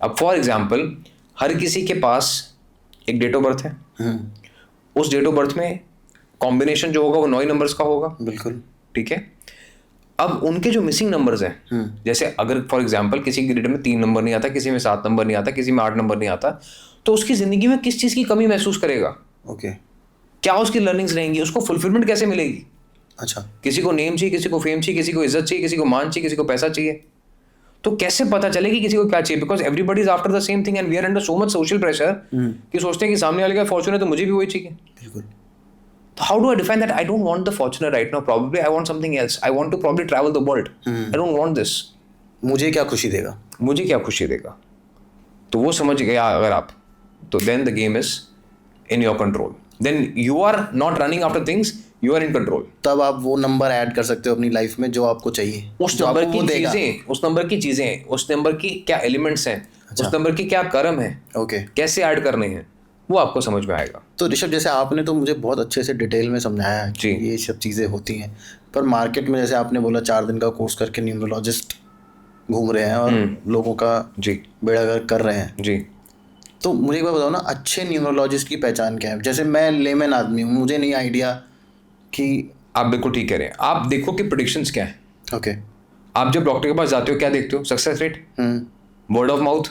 अब फॉर एग्जाम्पल, हर किसी के पास एक डेट ऑफ बर्थ है। उस डेट ऑफ बर्थ में कॉम्बिनेशन जो होगा वो 9 नंबर्स का होगा। बिल्कुल ठीक है। अब उनके जो मिसिंग नंबर्स हैं, जैसे अगर फॉर एग्जाम्पल किसी की डेट में 3 नंबर नहीं आता, किसी में 7 नंबर नहीं आता, किसी में 8 नंबर नहीं आता, तो उसकी जिंदगी में किस चीज की कमी महसूस करेगा? क्या उसकी लर्निंग्स रहेंगी? उसको फुलफिलमेंट कैसे मिलेगी? अच्छा, किसी को नेम चाहिए, किसी को फेम चाहिए, किसी को इज्जत चाहिए, किसी को मान चाहिए, किसी को पैसा चाहिए, तो कैसे पता चले कि किसी को क्या चाहिए? Because everybody is after the same thing and we are under so much social pressure कि सोचते हैं कि सामने वाले का फॉर्च्यूनर तो मुझे भी वही चाहिए। बिल्कुल। So how do I define that? I don't want the Fortuner right now. Probably I want something else. I want to probably travel the world. I don't want this. मुझे क्या खुशी देगा? मुझे क्या खुशी देगा? तो वो समझ गया अगर आप, तो then the game is in your control. Then you are not running after things. You are in control. तब आप वो नंबर ऐड कर सकते हो अपनी लाइफ में जो आपको चाहिए। उस नंबर की चीजें, उस नंबर की चीजें, उस नंबर की क्या एलिमेंट्स हैं, उस नंबर की क्या कर्म है, कैसे ऐड करने हैं, वो आपको समझ में आएगा। तो ऋषभ, जैसे आपने तो मुझे बहुत अच्छे से डिटेल में समझाया कि ये सब चीज़ें होती हैं, पर मार्केट में जैसे आपने बोला 4 दिन का कोर्स करके न्यूमरोलॉजिस्ट घूम रहे हैं और लोगों का बेड़ागर्क कर रहे हैं जी। तो मुझे एक बार बताओ ना, अच्छे न्यूमरोलॉजिस्ट की पहचान क्या है? जैसे मैं लेमैन आदमी हूँ, मुझे नहीं आइडिया कि आप बिल्कुल ठीक कह रहे हैं। आप देखो कि प्रेडिक्शंस क्या है। आप जब डॉक्टर के पास जाते हो क्या देखते हो? Success rate, word of mouth,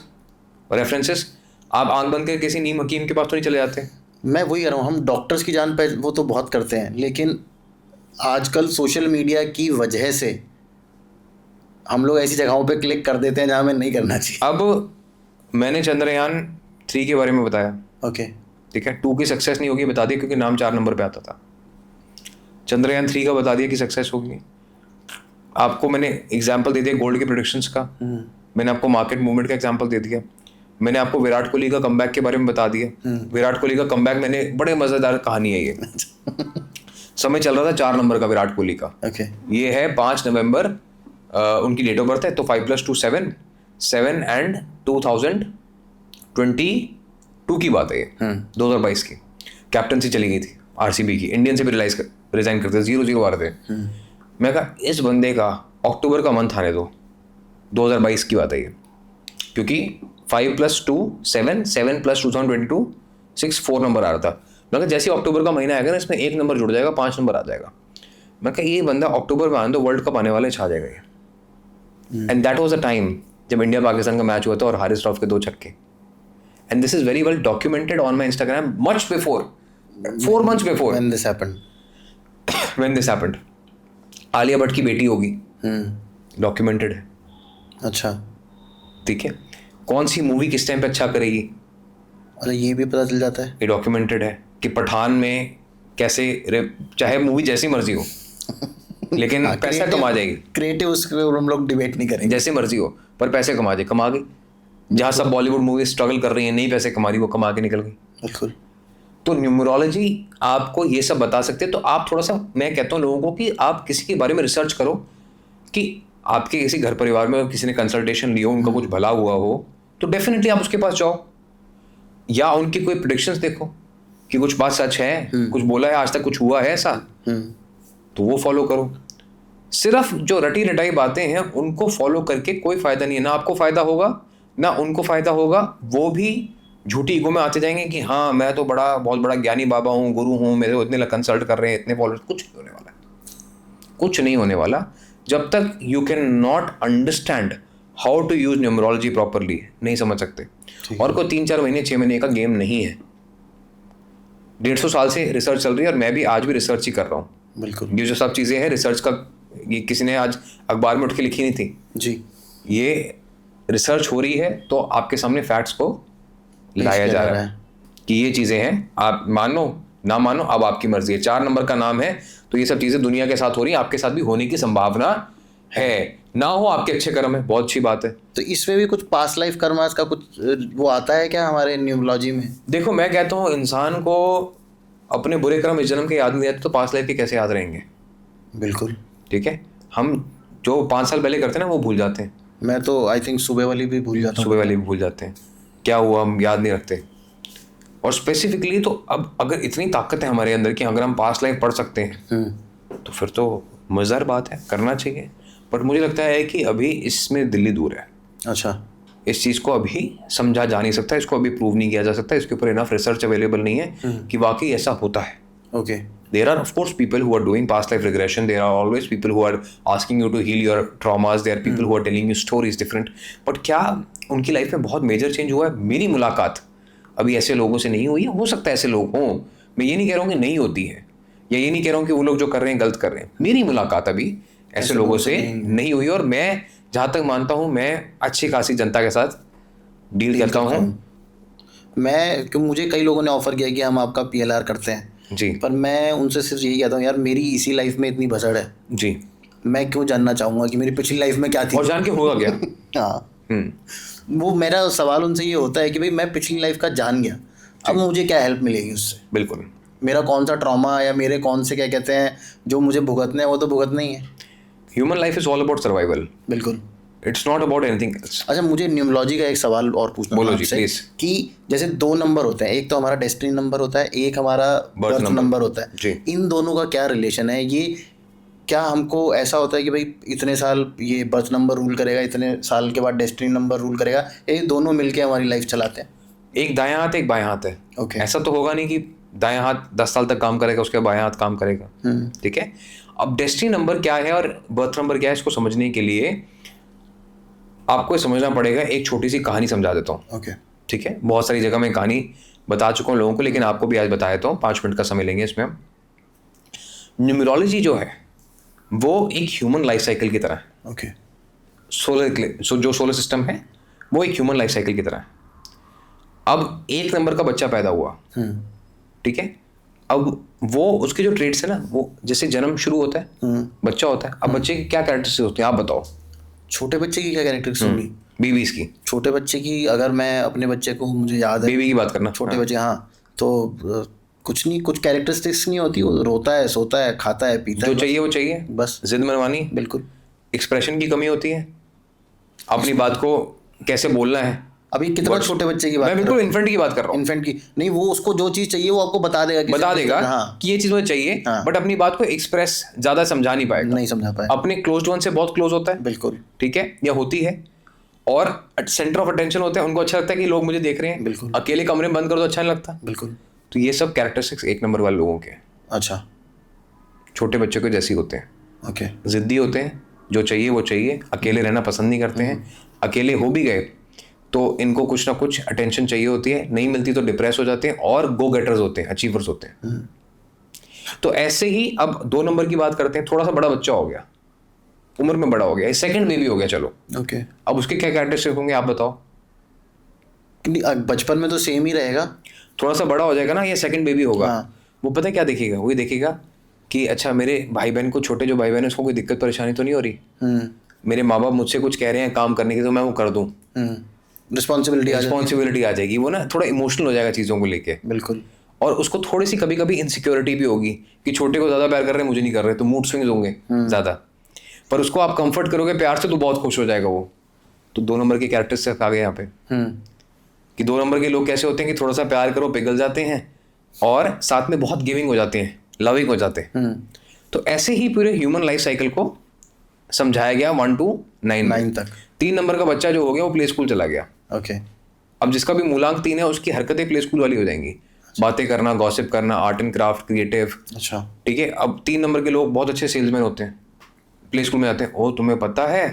references. आप आंख बंद कर किसी नीम हकीम के पास तो नहीं चले जाते। मैं वही कह रहा हूँ, हम डॉक्टर्स की जान पे वो तो बहुत करते हैं, लेकिन आजकल सोशल मीडिया की वजह से हम लोग ऐसी जगहों पे क्लिक कर देते हैं जहाँ हमें नहीं करना चाहिए। अब मैंने चंद्रयान 3 के बारे में बताया, ठीक है। 2 की सक्सेस नहीं होगी बता दिया, क्योंकि नाम 4 नंबर पे आता था। चंद्रयान 3 का बता दिया कि सक्सेस होगी। आपको मैंने एग्जाम्पल दे दिया गोल्ड के प्रेडिक्शंस का, मैंने आपको मार्केट मूवमेंट का एग्जाम्पल दे दिया, मैंने आपको विराट कोहली का कमबैक के बारे में बता दिया। विराट कोहली का कमबैक, मैंने बड़े मजेदार कहानी है ये। समय चल रहा था 4 नंबर का विराट कोहली का। ये है 5 नवंबर उनकी डेट ऑफ बर्थ है, तो 5 + 2 7 7 एंड 2022 की बात है ये। 2022 की कैप्टनसी चली गई थी आरसीबी की, इंडियन से भी रिजाइन करते 0-0 आ रहे थे। मैं कहा इस बंदे का अक्टूबर का मंथ आने दो, 2022 की बात है ये, क्योंकि 5 + 2 7 7 + 2022 6 4 नंबर आ रहा था। मैं कहा जैसे अक्टूबर का महीना आएगा ना, इसमें 1 नंबर जुड़ जाएगा, 5 नंबर आ जाएगा। मैं कहा ये बंदा अक्टूबर में आने दो, वर्ल्ड कप आने वाले छा जाएगा ये। And that was the time जब इंडिया पाकिस्तान का मैच हुआ था और हारिस रऊफ के 2 छक्के। And this is very well documented on my Instagram much before, 4 months before when this happened. Alia Bhatt की बेटी होगी, डॉक्यूमेंटेड है। अच्छा, ठीक है। कौन सी मूवी किस टाइम पे अच्छा करेगी, अरे ये भी पता चल जाता है। ये डॉक्यूमेंटेड है कि पठान में कैसे, चाहे मूवी जैसी मर्जी हो लेकिन पैसा कमा जाएगी। क्रिएटिव उसके ऊपर हम लोग डिबेट नहीं करेंगे, जैसे मर्जी हो, पर पैसे कमा गई। जहाँ सब बॉलीवुड मूवी स्ट्रगल कर रही है, नहीं पैसे कमा रही, वो कमा के निकल गई। बिल्कुल। तो न्यूमरोलॉजी आपको ये सब बता सकते हैं। तो आप थोड़ा सा, मैं कहता हूँ लोगों को कि आप किसी के बारे में रिसर्च करो कि आपके किसी घर परिवार में किसी ने कंसल्टेशन लिया हो, उनका कुछ भला हुआ हो, तो डेफिनेटली आप उसके पास जाओ, या उनकी कोई प्रेडिक्शंस देखो कि कुछ बात सच है, कुछ बोला है आज तक, कुछ हुआ है ऐसा, तो वो फॉलो करो। सिर्फ जो रटी रटाई बातें हैं उनको फॉलो करके कोई फायदा नहीं है, ना आपको फायदा होगा ना उनको फायदा होगा। वो भी झूठी ईगो में आते जाएंगे कि हाँ मैं तो बहुत बड़ा ज्ञानी बाबा हूँ, गुरु हूँ, मेरे को इतने कंसल्ट कर रहे हैं, इतने फॉलोअर्स। कुछ नहीं होने वाला, कुछ नहीं होने वाला जब तक you can not understand how to use numerology properly, नहीं समझ सकते। और कोई 3-4 महीने 6 महीने का गेम नहीं है। 150 साल से रिसर्च चल रही है और मैं भी आज भी रिसर्च ही कर रहा हूँ। बिल्कुल। ये जो सब चीज़ें हैं रिसर्च का, ये किसी ने आज अखबार में उठ के लिखी नहीं थी जी, ये रिसर्च हो रही है, तो आपके सामने फैक्ट्स को लाया जा रहा है कि ये चीज़ें हैं। आप मानो ना मानो, अब आपकी मर्जी है। 4 नंबर का नाम है, तो ये सब चीज़ें दुनिया के साथ हो रही है, आपके साथ भी होने की संभावना है, ना हो आपके अच्छे कर्म है, बहुत अच्छी बात है। तो इसमें भी कुछ पास्ट लाइफ कर्मास का कुछ वो आता है क्या हमारे न्यूमरोलॉजी में? देखो मैं कहता हूँ इंसान को अपने बुरे कर्म इस जन्म के याद नहीं रहते तो पास्ट लाइफ के कैसे याद रहेंगे? बिल्कुल। ठीक है, हम जो 5 साल पहले करते हैं ना वो भूल जाते हैं। मैं तो आई थिंक सुबह वाली भी भूल जाता हूँ। सुबह वाली भी भूल जाते हैं, क्या हुआ हम याद नहीं रखते। और स्पेसिफिकली तो अब अगर इतनी ताकत है हमारे अंदर कि अगर हम पास्ट लाइफ पढ़ सकते हैं तो फिर तो मज़ेदार बात है, करना चाहिए। बट मुझे लगता है कि अभी इसमें दिल्ली दूर है। अच्छा। इस चीज़ को अभी समझा जा नहीं सकता, इसको अभी प्रूव नहीं किया जा सकता, इसके ऊपर इनफ रिसर्च अवेलेबल नहीं है कि वाकई ऐसा होता है। Okay. There are of course people who are doing past life regression. There are always people who are asking you to heal your traumas. There are people who are telling you stories different. But क्या उनकी life में बहुत major change हुआ है? मेरी मुलाकात अभी ऐसे लोगों से नहीं हुई है। हो सकता है ऐसे लोग हों, मैं ये नहीं कह रहा हूँ कि नहीं होती है, या ये नहीं कह रहा हूँ कि वो लोग जो कर रहे हैं गलत कर रहे हैं। मेरी मुलाकात अभी ऐसे लोगों से नहीं हुई, और मैं जहाँ तक मानता हूँ मैं अच्छी खासी जनता के साथ डील करता हूँ। मैं क्यों, मुझे कई लोगों ने ऑफर किया कि हम आपका PLR करते हैं जी, पर मैं उनसे सिर्फ यही कहता हूँ यार मेरी इसी लाइफ में इतनी भसड़ है जी, मैं क्यों जानना चाहूँगा कि मेरी पिछली लाइफ में क्या थी और जान के होगा क्या? हाँ, वो मेरा सवाल उनसे ये होता है कि भाई मैं पिछली लाइफ का जान गया, अब मुझे क्या हेल्प मिलेगी उससे? बिल्कुल। मेरा कौन सा ट्रॉमा या मेरे कौन से क्या कहते हैं जो मुझे भुगतने हैं वो तो भुगतना ही है। Human life is all about survival. बिल्कुल। It's not about anything else. अच्छा, मुझे न्यूमरोलॉजी का एक सवाल और पूछना बोलो था जी, आपसे प्लीज। कि जैसे 2 नंबर होते हैं, एक तो हमारा डेस्टिनी नंबर होता है, एक हमारा बर्थ नंबर होता है जी। इन दोनों का क्या रिलेशन है? ये क्या हमको ऐसा होता है कि भाई इतने साल ये बर्थ नंबर रूल करेगा, इतने साल के बाद डेस्टिनी नंबर रूल करेगा, ये दोनों मिलके हमारी लाइफ चलाते हैं? एक दायां हाथ एक बायां हाथ है। ओके। ऐसा तो होगा नहीं कि दायां हाथ 10 साल तक काम करेगा उसके बाद बायां हाथ काम करेगा। ठीक है, अब डेस्टिनी नंबर क्या है और बर्थ नंबर क्या है इसको समझने के लिए आपको समझना पड़ेगा। एक छोटी सी कहानी समझा देता हूँ। ओके। ठीक है, बहुत सारी जगह मैं कहानी बता चुका हूँ लोगों को, लेकिन आपको भी आज बता देता हूँ। 5 मिनट का समय लेंगे इसमें। न्यूमरोलॉजी जो है वो एक ह्यूमन लाइफ साइकिल की तरह है। ओके। जो सोलर सिस्टम है वो एक ह्यूमन लाइफ साइकिल की तरह है। अब 1 नंबर का बच्चा पैदा हुआ, ठीक है, अब वो उसके जो ट्रेड्स है ना, वो जैसे जन्म शुरू होता है बच्चा होता है। अब बच्चे की क्या कैरेक्टरिस्टिक्स होती हैं आप बताओ? छोटे बच्चे की क्या कैरेक्टरिस्टिक्स होंगी? बीबीज की। छोटे बच्चे की अगर मैं अपने बच्चे को, मुझे याद है बेबी की बात करना। छोटे बच्चे, हाँ, तो कुछ नहीं, कुछ कैरेक्टरिस्टिक्स नहीं होती, वो रोता है, सोता है, खाता है, पीता है, जो चाहिए वो चाहिए, बस। जिद मनवानी। बिल्कुल। एक्सप्रेशन की कमी होती है, अपनी बात को कैसे बोलना है। अभी कितना छोटे बच्चे की बात, मैं बिल्कुल इन्फेंट की बात कर रहा हूँ। इन्फेंट की नहीं, वो उसको जो चीज़ चाहिए वो आपको बता देगा हाँ, कि ये चीज़ मुझे चाहिए, बट अपनी बात को एक्सप्रेस ज़्यादा समझा नहीं पाएगा, नहीं समझा पाए। अपने क्लोज्ड वन से बहुत क्लोज होता है। बिल्कुल। ठीक है, या होती है, और सेंटर ऑफ अटेंशन होते हैं। उनको अच्छा लगता है कि लोग मुझे देख रहे हैं। बिल्कुल। अकेले कमरे में बंद कर दो अच्छा नहीं लगता। बिल्कुल। तो ये सब कैरेक्टरिस्टिक्स 1 नंबर वाले लोगों के। अच्छा। छोटे बच्चों के जैसे होते हैं। ओके। जिद्दी होते हैं, जो चाहिए वो चाहिए, अकेले रहना पसंद नहीं करते हैं। अकेले हो भी गए तो इनको कुछ ना कुछ अटेंशन चाहिए होती है, नहीं मिलती तो डिप्रेस हो जाते हैं, और गो गेटर्स होते हैं, अचीवर्स होते हैं। तो ऐसे ही अब 2 नंबर की बात करते हैं। थोड़ा सा बड़ा बच्चा हो गया, उम्र में बड़ा हो गया, सेकंड बेबी हो गया, चलो। ओके। अब उसके क्या कैरेक्टरिस्टिक्स होंगे आप बताओ? बचपन में तो सेम ही रहेगा, थोड़ा सा बड़ा हो जाएगा ना, ये सेकंड बेबी होगा। हाँ। वो पता है क्या देखेगा? वो ये देखेगा कि अच्छा मेरे भाई बहन को, छोटे जो भाई बहन है उसको कोई दिक्कत परेशानी तो नहीं हो रही, मेरे माँ बाप मुझसे कुछ कह रहे हैं काम करने की तो मैं वो कर दूँ, रिस्पॉन्सिबिलिटी आ जाएगी। वो ना थोड़ा इमोशनल हो जाएगा चीज़ों को लेके। बिल्कुल। और उसको थोड़ी सी कभी कभी इनसिक्योरिटी भी होगी कि छोटे को ज़्यादा प्यार कर रहे हैं, मुझे नहीं कर रहे, तो मूड स्विंग्स होंगे ज़्यादा। पर उसको आप कंफर्ट करोगे प्यार से तो बहुत खुश हो जाएगा वो। तो 2 नंबर के कैरेक्टरिस्टिक्स आ गए यहाँ पे कि 2 नंबर के लोग कैसे होते हैं कि थोड़ा सा प्यार करो पिघल जाते हैं, और साथ में बहुत गिविंग हो जाते हैं, लविंग हो जाते हैं। तो ऐसे ही पूरे ह्यूमन लाइफ साइकिल को समझाया गया 1 to 9 तक। 3 नंबर का बच्चा जो हो गया वो प्ले स्कूल चला गया। ओके। अब जिसका भी मूलांक 3 है उसकी हरकतें प्ले स्कूल वाली हो जाएंगी, बातें करना, गॉसिप करना, आर्ट एंड क्राफ्ट, क्रिएटिव। अच्छा। ठीक है, अब 3 नंबर के लोग बहुत अच्छे सेल्समैन होते हैं, प्ले स्कूल में जाते हैं। ओ तुम्हें पता है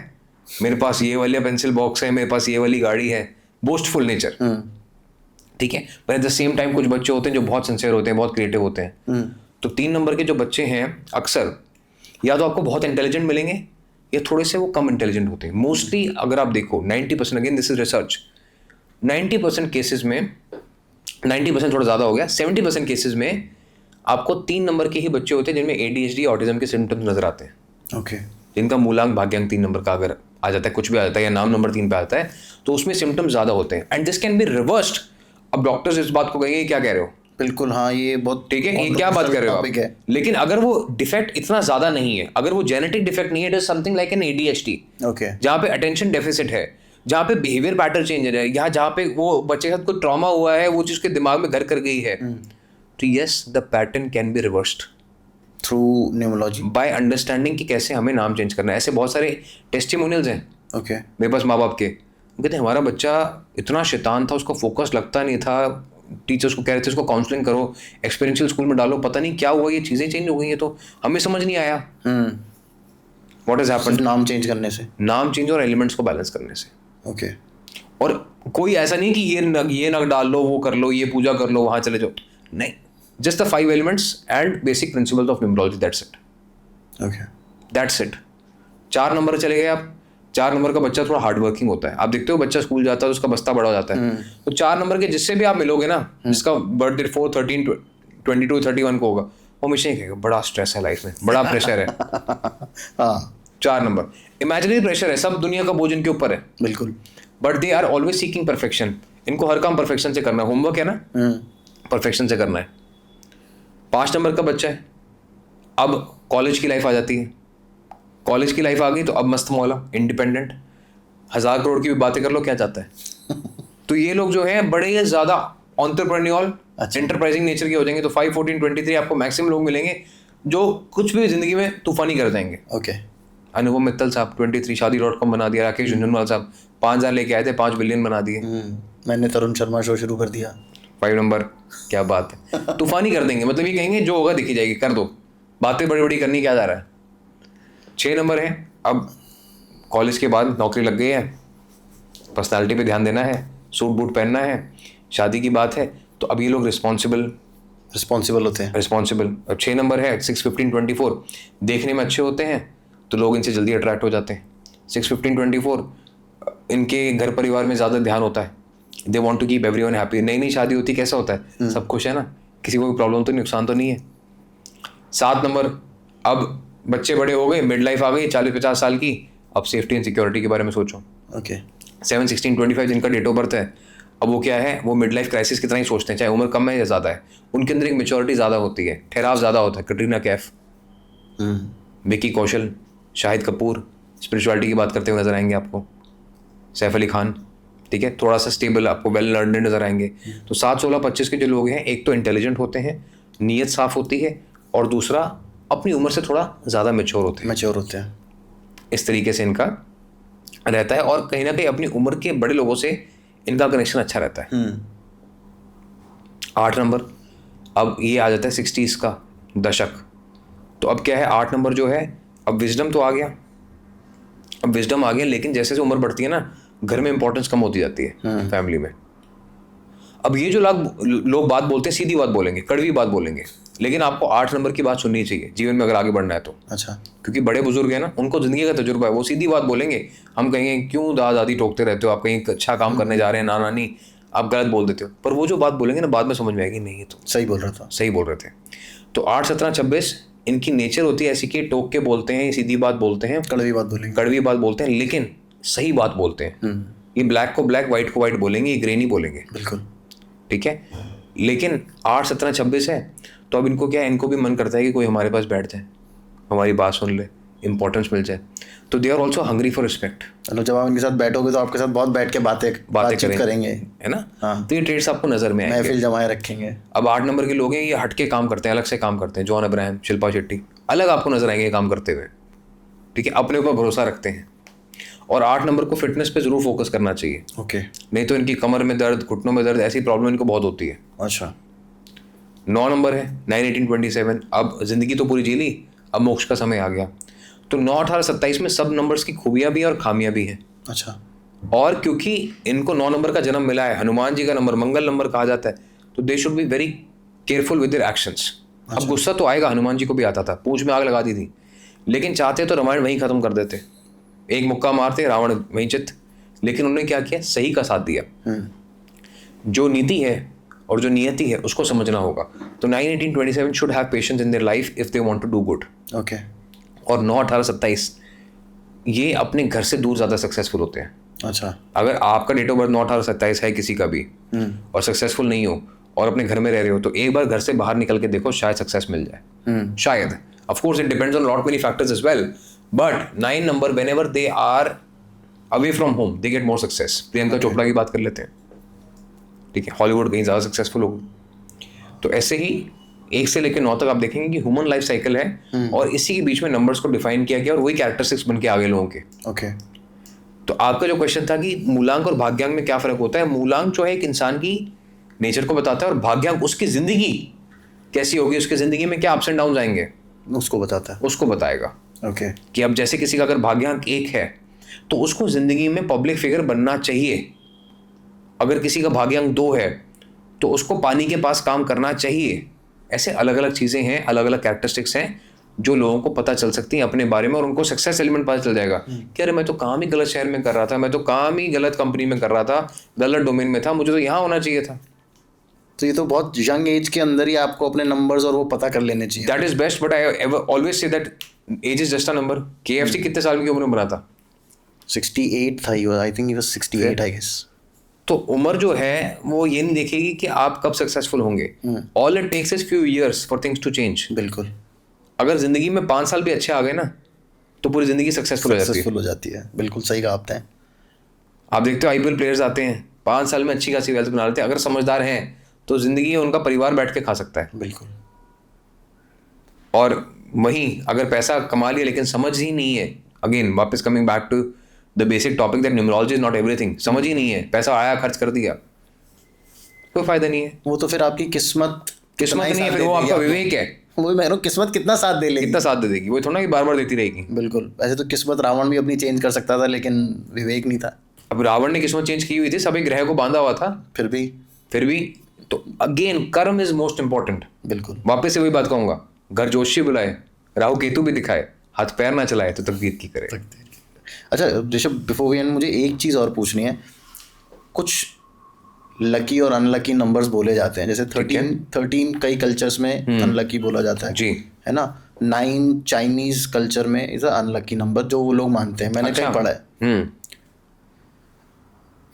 मेरे पास ये वाली पेंसिल बॉक्स है, मेरे पास ये वाली गाड़ी है, बोस्टफुल नेचर। ठीक है, पर एट द सेम टाइम कुछ बच्चे होते हैं जो बहुत सिंसियर होते हैं, बहुत क्रिएटिव होते हैं। तो 3 नंबर के जो बच्चे हैं अक्सर या तो आपको बहुत इंटेलिजेंट मिलेंगे या थोड़े से वो कम इंटेलिजेंट होते हैं। मोस्टली अगर आप देखो 90%, again this is research, 90% cases में, 90% थोड़ा ज़्यादा हो गया, 70% केसेस में आपको 3 नंबर के ही बच्चे होते हैं जिनमें ADHD ऑटिज्म के सिम्टम्स नजर आते हैं। ओके। जिनका मूलांक भाग्यांक 3 नंबर का अगर आ जाता है, कुछ भी आ जाता है या नाम नंबर 3 पे आता है, तो उसमें सिम्टम्स ज़्यादा होते हैं and this can be reversed. अब डॉक्टर्स इस बात को कहेंगे क्या कह रहे हो, बिल्कुल, हाँ, ये बहुत ठीक है, ये क्या बात कर रहे हो आप, लेकिन अगर वो डिफेक्ट इतना ज़्यादा नहीं है, अगर वो जेनेटिक डिफेक्ट नहीं है, it is something like an ADHD, okay, जहाँ पे अटेंशन डेफिसिट है, जहाँ पे बिहेवियर पैटर्न चेंज है, यहाँ जहाँ पे वो बच्चे के साथ कोई ट्रॉमा हुआ है, वो चीज़ उसके दिमाग में घर कर गई है, तो yes the pattern can be reversed through न्यूमोलॉजी, by understanding कि कैसे हमें नाम चेंज करना है। ऐसे बहुत सारे टेस्टिमोनियल्स हैं ओके, मेरे पास माँ बाप के, कहते हैं हमारा बच्चा इतना शैतान था, उसका फोकस लगता नहीं था, टीचर्स को कह रहे थे उसको काउंसलिंग करो, एक्सपीरियंशियल स्कूल में डालो, पता नहीं क्या हुआ, ये चीज़ें चेंज हो गई हैं, तो हमें समझ नहीं आया व्हाट हैज हैपेंड। नाम चेंज करने से, नाम चेंज और एलिमेंट्स को बैलेंस करने से। ओके, और कोई ऐसा नहीं कि ये नग डाल लो, वो कर लो, ये पूजा कर लो, वहाँ चले जाओ, नहीं, just the 5 elements and basic principles of numerology, that's it, okay, that's it. 4 number चले गए आप, 4 नंबर का बच्चा थोड़ा हार्ड वर्किंग होता है, आप देखते हो बच्चा स्कूल जाता है तो उसका बस्ता बड़ा हो जाता है, तो 4 नंबर के जिससे भी आप मिलोगे ना, जिसका बर्थडे 4, 13, 22, 31 को होगा, वो हमेशा ही कहेगा बड़ा स्ट्रेस है लाइफ में, बड़ा प्रेशर है। हाँ, 4 नंबर इमेजिनरी प्रेशर है, सब दुनिया का बोझ इनके ऊपर है, बिल्कुल, but they are always seeking perfection, इनको हर काम परफेक्शन से करना है, होमवर्क है ना परफेक्शन से करना है। 5 नंबर का बच्चा है, अब कॉलेज की लाइफ आ जाती है, कॉलेज की लाइफ आ गई तो अब मस्त मौला, इंडिपेंडेंट, 1000 करोड़ की भी बातें कर लो, क्या चाहता है। तो ये लोग जो हैं बड़े ही ज़्यादा एंटरप्रेन्योर, एंटरप्राइजिंग नेचर के हो जाएंगे, तो 5, 14, 23 आपको मैक्सिमम लोग मिलेंगे जो कुछ भी जिंदगी में तूफानी कर जाएंगे। ओके, अनुभव मित्तल साहब 23 शादी.com बना दिया, राकेश झुंझुनवाला साहब 5000 लेके आए थे, 5 बिलियन बना दिए। मैंने तरुण शर्मा शो शुरू कर दिया। 5 नंबर, क्या बात है, तूफानी कर देंगे, मतलब ये कहेंगे जो होगा दिखी जाएगी, कर दो, बातें बड़ी बड़ी करनी क्या जा रहा है। 6 नंबर है, अब कॉलेज के बाद नौकरी लग गई है, पर्सनालिटी पे ध्यान देना है, सूट बूट पहनना है, शादी की बात है, तो अब ये लोग रिस्पॉन्सिबल होते हैं, रिस्पॉन्सिबल। अब 6 नंबर है, 6, 15, 24 देखने में अच्छे होते हैं तो लोग इनसे जल्दी अट्रैक्ट हो जाते हैं। 6, 15, 24 इनके घर परिवार में ज़्यादा ध्यान होता है, they want to keep everyone happy. नई नई शादी होती कैसा होता है, सब खुश है ना, किसी को कोई प्रॉब्लम तो नुकसान तो नहीं है। 7 नंबर, अब बच्चे बड़े हो गए, मिड लाइफ आ गई, 40-50 साल की, अब सेफ्टी एंड सिक्योरिटी के बारे में सोचो। ओके, 7, 16, 25 जिनका डेट ऑफ बर्थ है, अब वो क्या है, वो मिड लाइफ क्राइसिस की तरह ही सोचते हैं, चाहे उम्र कम है या ज़्यादा है, उनके अंदर एक मेच्योरिटी ज़्यादा होती है, ठहराव ज़्यादा होता है। कटरीना कैफ, विकी कौशल, शाहिद कपूर स्पिरिचुअलिटी की बात करते हुए नजर आएंगे आपको, सैफ अली खान, ठीक है, थोड़ा सा स्टेबल, आपको वेल लर्नड नजर आएंगे। तो 7, 16, 25 के जो लोग हैं, एक तो इंटेलिजेंट होते हैं, नीयत साफ होती है, और दूसरा अपनी उम्र से थोड़ा ज़्यादा मैच्योर होते हैं। इस तरीके से इनका रहता है, और कहीं ना कहीं अपनी उम्र के बड़े लोगों से इनका कनेक्शन अच्छा रहता है। 8 नंबर, अब ये आ जाता है 60s का दशक, तो अब क्या है, 8 नंबर जो है, अब विजडम तो आ गया, अब विजडम आ गया, लेकिन जैसे जैसे उम्र बढ़ती है ना, घर में इंपॉर्टेंस कम होती जाती है फैमिली में। अब ये जो लोग बात बोलते हैं, सीधी बात बोलेंगे, कड़वी बात बोलेंगे, लेकिन आपको 8 नंबर की बात सुननी चाहिए जीवन में अगर आगे बढ़ना है तो। अच्छा, क्योंकि बड़े बुजुर्ग हैं ना, उनको जिंदगी का तजुर्बा है, वो सीधी बात बोलेंगे। हम कहेंगे क्यों दादा दादी टोकते रहते हो, आप कहीं अच्छा काम करने जा रहे हैं, नाना नानी, आप गलत बोल देते हो, पर वो जो बात बोलेंगे ना, बाद में समझ में आएगी नहीं, ये तो सही बोल रहे थे। तो 8, 17, 26 इनकी नेचर होती है ऐसी कि टोक के बोलते हैं, सीधी बात बोलते हैं, कड़वी बात बोलते हैं, लेकिन सही बात बोलते हैं। ये ब्लैक को ब्लैक, व्हाइट को व्हाइट बोलेंगे, ये ग्रे नहीं बोलेंगे, बिल्कुल, ठीक है। लेकिन 8, 17, 26 है, तो अब इनको क्या है, इनको भी मन करता है कि कोई हमारे पास बैठ जाए, हमारी बात सुन ले, इंपॉर्टेंस मिल जाए, तो they are also hungry for respect. मतलब जब आप इनके साथ बैठोगे तो आपके साथ बहुत बैठ के बातें करेंगे, है ना। हाँ। तो ये ट्रेड्स आपको नजर में आएंगे, महफिल जमाए रखेंगे। अब 8 नंबर के लोग हैं, ये हटके काम करते हैं, अलग से काम करते हैं, जॉन अब्राहम, शिल्पा शेट्टी, अलग आपको नजर आएंगे काम करते हुए, ठीक है, अपने ऊपर भरोसा रखते हैं। और 8 नंबर को फिटनेस पे जरूर फोकस करना चाहिए, ओके, नहीं तो इनकी कमर में दर्द, घुटनों में दर्द, ऐसी प्रॉब्लम इनको बहुत होती है। अच्छा, 9 नंबर है, 9, 18, 27, अब जिंदगी तो पूरी जी ली, अब मोक्ष का समय आ गया। तो 9, 18, 27 में सब नंबर्स की खूबियां भी हैं और खामियां भी हैं। अच्छा, और क्योंकि इनको 9 नंबर का जन्म मिला है, हनुमान जी का नंबर, मंगल नंबर कहा जाता है, तो they should be very careful with their actions. अब गुस्सा तो आएगा, हनुमान जी को भी आता था, पूंछ में आग लगा दी थी, लेकिन चाहते तो रामायण वहीं खत्म कर देते, एक मुक्का मारते, रावण वहीं चित, लेकिन उन्होंने क्या किया, सही का साथ दिया। जो नीति है और जो नियति है उसको समझना होगा। तो 9, 18, 27 should have patience in their life if they want to do good. Okay, और 9, 18, 27 ये अपने घर से दूर ज़्यादा सक्सेसफुल होते हैं। अच्छा। अगर आपका डेट ऑफ बर्थ 9/18/27 है किसी का भी और सक्सेसफुल नहीं हो और अपने घर में रह रहे हो, तो एक बार घर से बाहर निकल के देखो, शायद सक्सेस मिल जाए। शायद, of course it depends on lot many factors as well, but 9 number whenever they are away from home they get more success. Priyanka Chopra की बात कर लेते हैं, ठीक है, हॉलीवुड कहीं ज़्यादा सक्सेसफुल होगी। तो ऐसे ही 1 से लेकर 9 तक आप देखेंगे कि ह्यूमन लाइफ साइकिल है और इसी के बीच में नंबर्स को डिफाइन किया गया और वही कैरेक्टरिस्टिक्स बन के आगे लोगों के। ओके। तो आपका जो क्वेश्चन था कि मूलांक और भाग्यांक में क्या फ़र्क होता है, मूलांक जो है एक इंसान की नेचर को बताता है और भाग्यांक उसकी ज़िंदगी कैसी होगी, उसकी ज़िंदगी में क्या अप्स एंड डाउन आएंगे, उसको बताता है, उसको बताएगा। ओके। कि अब जैसे किसी का अगर भाग्यांक 1 है तो उसको ज़िंदगी में पब्लिक फिगर बनना चाहिए। अगर किसी का भाग्यांक 2 है तो उसको पानी के पास काम करना चाहिए। ऐसे अलग अलग चीज़ें हैं, अलग अलग कैरेक्टरिस्टिक्स हैं जो लोगों को पता चल सकती हैं अपने बारे में और उनको सक्सेस एलिमेंट पता चल जाएगा कि अरे मैं तो काम ही गलत शहर में कर रहा था, मैं तो काम ही गलत कंपनी में कर रहा था, गलत डोमेन में था, मुझे तो यहाँ होना चाहिए था। तो ये तो बहुत यंग एज के अंदर ही आपको अपने नंबर्स और वो पता कर लेने चाहिए। That is best, but I always say that age is just a number. KFC कितने साल की उम्र में बना था? 68 था, I think he was 68 I guess. तो उम्र जो है वो ये नहीं देखेगी कि आप कब सक्सेसफुल होंगे। All it takes is few years for things to change. बिल्कुल। अगर जिंदगी में 5 साल भी अच्छे आ गए ना तो पूरी जिंदगी सक्सेसफुल हो जाती है। बिल्कुल सही कहा आपने। आप देखते हो IPL प्लेयर्स आते हैं 5 साल में अच्छी खासी वेल्थ बना लेते हैं। अगर समझदार हैं तो जिंदगी में उनका परिवार बैठ के खा सकता है। बिल्कुल। और वहीं अगर पैसा कमा लिया लेकिन समझ ही नहीं है, अगेन वापस coming back to the basic topic that numerology is not everything, समझ ही नहीं है, पैसा आया खर्च कर दिया, कोई फायदा नहीं है। वो तो फिर आपकी किस्मत नहीं है, फिर वो आपका विवेक है। वो मैं किस्मत कितना साथ दे लेगी, कितना साथ दे देगी, वो थोड़ा कि बार बार देती रहेगी। बिल्कुल। ऐसे तो किस्मत रावण भी अपनी चेंज कर सकता था लेकिन विवेक नहीं था। अब रावण ने किस्मत चेंज की हुई थी, सभी ग्रह को बांधा हुआ था, फिर भी तो अगेन कर्म इज मोस्ट इंपॉर्टेंट। बिल्कुल। वापस से वही बात कहूंगा, घर जोशी बुलाए, राहु केतु भी दिखाए, हाथ पैर ना चलाए तो तकदीर की करे। अच्छा ऋषभ, बिफोर वी एंड मुझे एक चीज़ और पूछनी है। कुछ लकी और अनलकी नंबर्स बोले जाते हैं, जैसे 13 कई कल्चर्स में अनलकी बोला जाता है जी, है ना। 9 चाइनीज कल्चर में इज अनलकी नंबर जो वो लोग मानते हैं, मैंने कहीं पढ़ा है।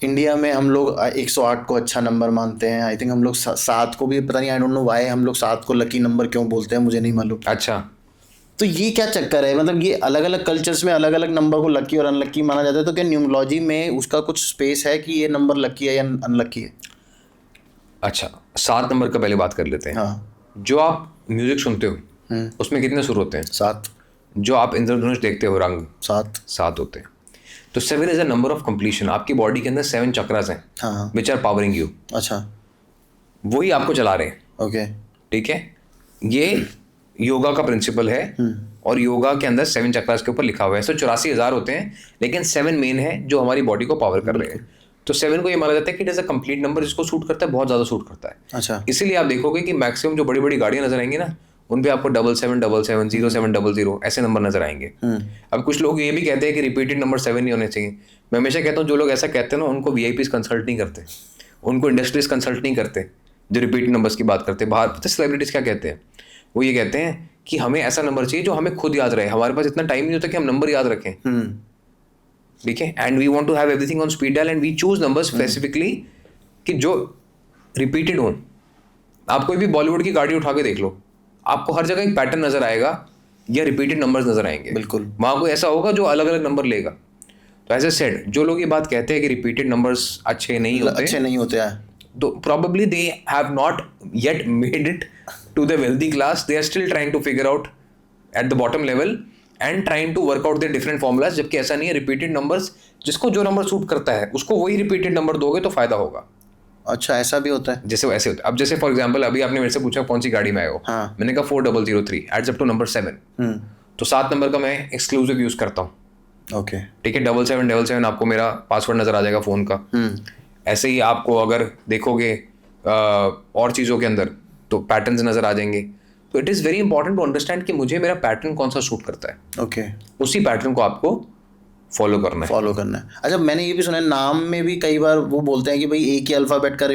इंडिया में हम लोग 108 को अच्छा नंबर मानते हैं। आई थिंक हम लोग 7 को भी, पता नहीं, आई डोंट नो व्हाई हम लोग 7 को लकी नंबर क्यों बोलते हैं, मुझे नहीं मालूम। अच्छा, तो ये क्या चक्कर है, मतलब ये अलग अलग कल्चर्स में अलग अलग नंबर को लकी और अनलकी माना जाता है, तो क्या न्यूमरोलॉजी में उसका कुछ स्पेस है कि ये नंबर लकी है या अनलकी है? अच्छा, 7 नंबर का पहले बात कर लेते हैं। हाँ। जो आप म्यूजिक सुनते हो उसमें कितने सुर होते हैं? 7। जो आप इंद्रधनुष देखते हो रंग, 7 होते हैं। तो 7 is a number of completion. आपकी बॉडी के अंदर 7 चक्रास हैं, हाँ, विच आर पावरिंग यू। अच्छा, वही आपको चला रहे हैं। ओके, ठीक है, ये योगा का प्रिंसिपल है और योगा के अंदर 7 चक्रास के ऊपर लिखा हुआ है। 84,000 होते हैं लेकिन 7 मेन है जो हमारी बॉडी को पावर कर रहे हैं। तो 7 को ये माना जाता है कि it is a complete number, जिसको सूट करता है, बहुत ज़्यादा सूट करता है। अच्छा। इसीलिए आप देखोगे कि मैक्सिमम जो बड़ी बड़ी गाड़ियाँ नजर आएंगी ना, उन पे आपको 7777, 0700 ऐसे नंबर नजर आएंगे। अब कुछ लोग ये भी कहते हैं कि रिपीटेड नंबर 7 नहीं होने चाहिए। मैं हमेशा कहता हूँ जो लोग ऐसा कहते हैं ना, उनको VIPs कंसल्ट नहीं करते, उनको इंडस्ट्रीज कंसल्ट नहीं करते जो रिपीटेड नंबर्स की बात करते हैं। बाहर पता सेलिब्रिटीज क्या कहते हैं, वो ये कहते हैं कि हमें ऐसा नंबर चाहिए जो हमें खुद याद रहे। हमारे पास इतना टाइम नहीं होता कि हम नंबर याद रखें, ठीक है, and we want to have everything on speed dial and we choose numbers specifically कि जो रिपीटेड हो। आप कोई भी बॉलीवुड की गाड़ी उठा के देख लो, आपको हर जगह एक पैटर्न नजर आएगा या रिपीटेड नंबर्स नजर आएंगे। बिल्कुल। वहाँ कोई ऐसा होगा जो अलग अलग नंबर लेगा। तो एज ए सेड, जो लोग ये बात कहते हैं कि रिपीटेड नंबर्स अच्छे नहीं होते हैं, तो probably they have not yet made it to the wealthy class. They are still trying to figure out at the bottom level and trying to work out their different formulas. जबकि ऐसा नहीं है, repeated numbers, जिसको जो number suit करता है उसको वही रिपीटेड नंबर दोगे तो फायदा होगा। अच्छा, ऐसा भी होता है? जैसे वैसे होता है। अब जैसे फॉर एग्जाम्पल अभी आपने मेरे से पूछा कौन सी गाड़ी में आए हो, हाँ। मैंने कहा 4003 एड्स अप टू नंबर 7। तो 7 नंबर का मैं एक्सक्लूसिव यूज करता हूँ। ओके, ठीक है, 7777 आपको मेरा पासवर्ड नजर आ जाएगा फोन का। ऐसे ही आपको अगर देखोगे और चीज़ों के अंदर तो पैटर्न्स नज़र आ जाएंगे। तो it is very important to understand कि मुझे मेरा पैटर्न कौन सा सूट करता है। ओके, उसी पैटर्न को आपको फॉलो करना है। अच्छा, मैंने ये भी सुना है नाम में भी कई बार वो बोलते हैं कि भाई एक ही अल्फ़ाबेट का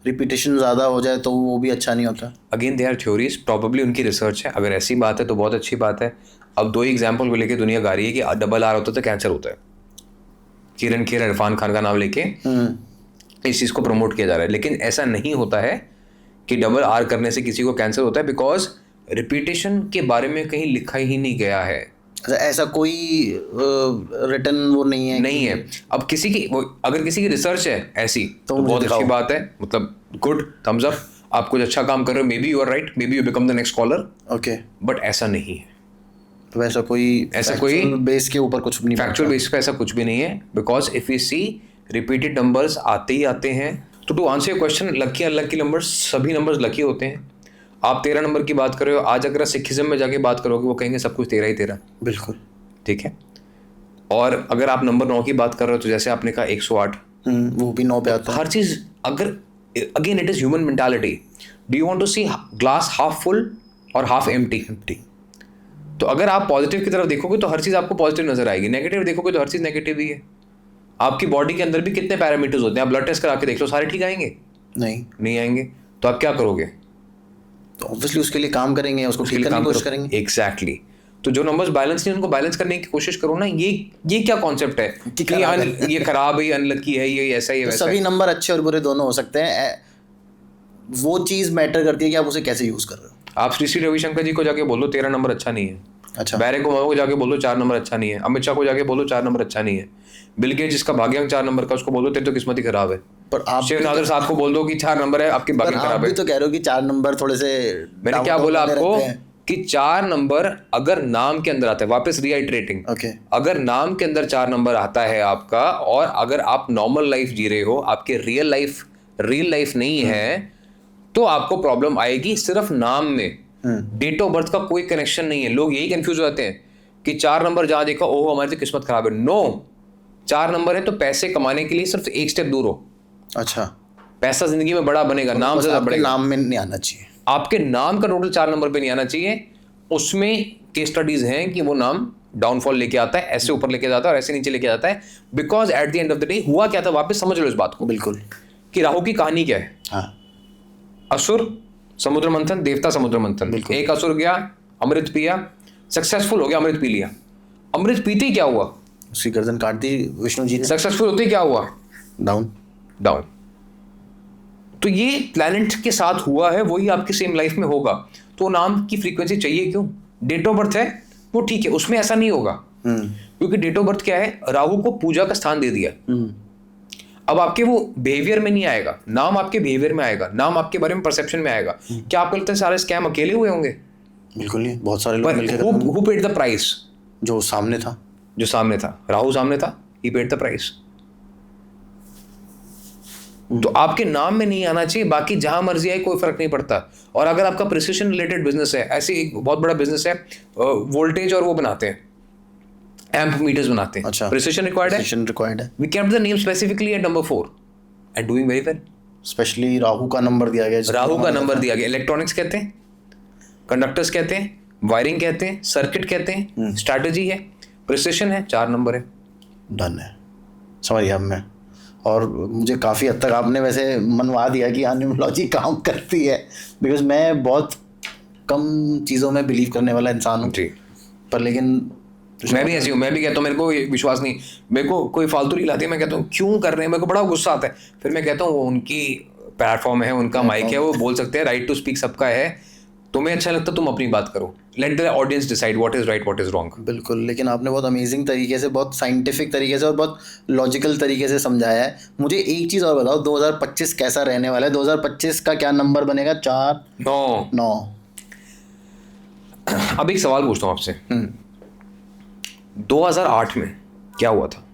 रिपीटेशन ज़्यादा हो जाए तो वो भी अच्छा नहीं होता। Again they are theories, probably उनकी रिसर्च है। अगर ऐसी बात है तो बहुत अच्छी बात है, अब 2 एग्जाम्पल को लेके दुनिया गा रही है कि डबल आर होता है तो कैंसर होता है। किरण खेर इरफान खान का नाम लेके इस चीज़ को प्रमोट किया जा रहा है, लेकिन ऐसा नहीं होता है कि डबल आर करने से किसी को कैंसर होता है, बिकॉज रिपीटेशन के बारे में कहीं लिखा ही नहीं गया है। ऐसा कोई रिटन वो नहीं है अब किसी की अगर किसी की रिसर्च है ऐसी तो बहुत अच्छी बात है, मतलब गुड, थम्स अप, आप कुछ अच्छा काम कर रहे हो, maybe you are right, maybe you become the next scholar, okay, but ऐसा नहीं है। तो ऐसा कोई बेस के ऊपर कुछ नहीं, फैक्चुअल बेस पे ऐसा कुछ भी नहीं है, because if you see repeated numbers आते ही आते हैं। तो to answer your question, lucky unlucky numbers, सभी नंबर्स लकी होते हैं। आप 13 नंबर की बात कर रहे हो, आज अगर सिखिज्म में जाके बात करोगे वो कहेंगे सब कुछ 13 ही 13, बिल्कुल ठीक है। और अगर आप नंबर 9 की बात कर रहे हो तो जैसे आपने कहा 108, वो भी 9 पे आता है। हर चीज़, अगर again it is human mentality, do you want to see glass half full और हाफ एम्प्टी? तो अगर आप पॉजिटिव की तरफ देखोगे तो हर चीज़ आपको पॉजिटिव नजर आएगी, नेगेटिव देखोगे तो हर चीज़ नेगेटिव ही है। आपकी बॉडी के अंदर भी कितने पैरामीटर्स होते हैं, आप ब्लड टेस्ट करा के देख लो, सारे ठीक आएंगे? नहीं आएंगे। तो आप क्या करोगे? तो ऑब्वियसली उसके लिए काम करेंगे, उसको ठीक करने की कोशिश करेंगे। एग्जैक्टली। तो जो नंबर्स बैलेंस नहीं उनको बैलेंस करने की कोशिश करो ना। ये क्या कॉन्सेप्ट है कि ये खराब है, ये अनलकी है, ये ऐसा ही, वैसा। सभी नंबर अच्छे और बुरे दोनों हो सकते हैं, वो चीज़ मैटर करती है कि आप उसे कैसे यूज़ कर रहे हो। आप श्री रविशंकर जी को जाके बोलो 13 नंबर अच्छा नहीं है, अच्छा, बैरक ओबामा को जाके बोलो 4 नंबर अच्छा नहीं है, अमित शाह को जाके बोलो 4 नंबर अच्छा नहीं है, बिल गेट्स जिसका भाग्यांक 4 नंबर का, उसको बोलो तेरी तो किस्मत ही खराब है। पर आप शेख नादिर साहब को बोल दो कि 4 नंबर है, आपकी भाग्यांक खराब है। आप भी तो कह रहे हो कि 4 नंबर थोड़े से, मैंने क्या बोला आपको कि 4 नंबर अगर नाम के अंदर आता है, वापस रीआइट्रेटिंग, अगर नाम के अंदर 4 नंबर आता है आपका, और अगर आप नॉर्मल लाइफ जी रहे हो, आपके रियल लाइफ नहीं है, तो आपको प्रॉब्लम आएगी सिर्फ नाम में। डेट ऑफ बर्थ का कोई कनेक्शन नहीं है। लोग यही कंफ्यूज हो जाते हैं कि 4 नंबर जहां देखा ओह हमारी तो किस्मत खराब है। नो, 4 नंबर है तो पैसे कमाने के लिए सिर्फ एक स्टेप दूर हो। अच्छा, पैसा जिंदगी में बड़ा बनेगा, नाम से ज्यादा बढ़ेगा। नाम में नहीं आना चाहिए, आपके नाम का टोटल 4 नंबर पे नहीं आना चाहिए। उसमें केस स्टडीज हैं कि वो नाम डाउनफॉल लेके आता है, ऐसे ऊपर लेके जाता है और ऐसे नीचे लेके जाता है, because at the end of the day हुआ क्या था, वापस समझ लो इस बात को बिल्कुल, कि राहु की कहानी क्या है। हाँ, असुर समुद्र मंथन, देवता समुद्र मंथन। एक असुर गया, अमृत पिया, सक्सेसफुल हो गया, अमृत पी लिया। अमृत पीते ही क्या हुआ, उसकी गर्दन काट दी विष्णु जी ने। सक्सेसफुल होते ही क्या हुआ, डाउन। तो ये प्लैनेट के साथ हुआ है, वही आपकी सेम लाइफ में होगा। तो नाम की फ्रीक्वेंसी चाहिए क्यों? डेट ऑफ बर्थ है वो ठीक है, उसमें ऐसा नहीं होगा, क्योंकि डेट ऑफ बर्थ क्या है, राहु को पूजा का स्थान दे दिया। अब आपके वो बिहेवियर में नहीं आएगा, नाम आपके बिहेवियर में आएगा, नाम आपके बारे में परसेप्शन में आएगा। क्या आपको लगता है सारे स्कैम अकेले हुए होंगे? बिल्कुल नहीं, बहुत सारे लोग मिलकर। Who paid the price? जो सामने था, राहु सामने था, ही पेड द प्राइस। तो आपके नाम में नहीं आना चाहिए, बाकी जहां मर्जी आए कोई फर्क नहीं पड़ता। और अगर आपका प्रिसिशन रिलेटेड बिजनेस है, ऐसे एक बहुत बड़ा बिजनेस है, वोल्टेज और वो बनाते हैं, एम्प मीटर्स बनाते हैं, अच्छा, प्रिसिशन रिक्वायर्ड है। We kept the name specifically at number 4 and doing very well. Specially Rahu का नंबर दिया गया, इलेक्ट्रॉनिक्स कहते हैं, कंडक्टर्स कहते हैं, वायरिंग कहते हैं, सर्किट कहते हैं, स्ट्रैटेजी है, प्रिसिशन है, 4 नंबर है, डन है, समझ गया मैं। और मुझे काफ़ी हद तक आपने वैसे मनवा दिया कि न्यूमरोलॉजी काम करती है, बिकॉज मैं बहुत कम चीज़ों में बिलीव करने वाला इंसान हूँ, पर लेकिन मैं भी ऐसी हूँ, मैं भी कहता हूँ मेरे को विश्वास नहीं, मेरे को कोई फालतू रील आती है, मैं कहता हूँ क्यों कर रहे हैं, मेरे को बड़ा गुस्सा आता है, फिर मैं कहता हूँ वो उनकी प्लेटफॉर्म है, उनका माइक है, वो बोल सकते हैं, राइट टू स्पीक सबका है, तुम्हें अच्छा लगता तुम अपनी बात करो, let the audience decide what is right what is wrong. बिल्कुल, लेकिन आपने बहुत अमेजिंग तरीके से, बहुत साइंटिफिक तरीके से और बहुत लॉजिकल तरीके से समझाया है। मुझे एक चीज़ और बताओ, 2025 कैसा रहने वाला है? 2025 का क्या नंबर बनेगा? 4 9। अब एक सवाल पूछता हूँ आपसे, 2008 में क्या हुआ था?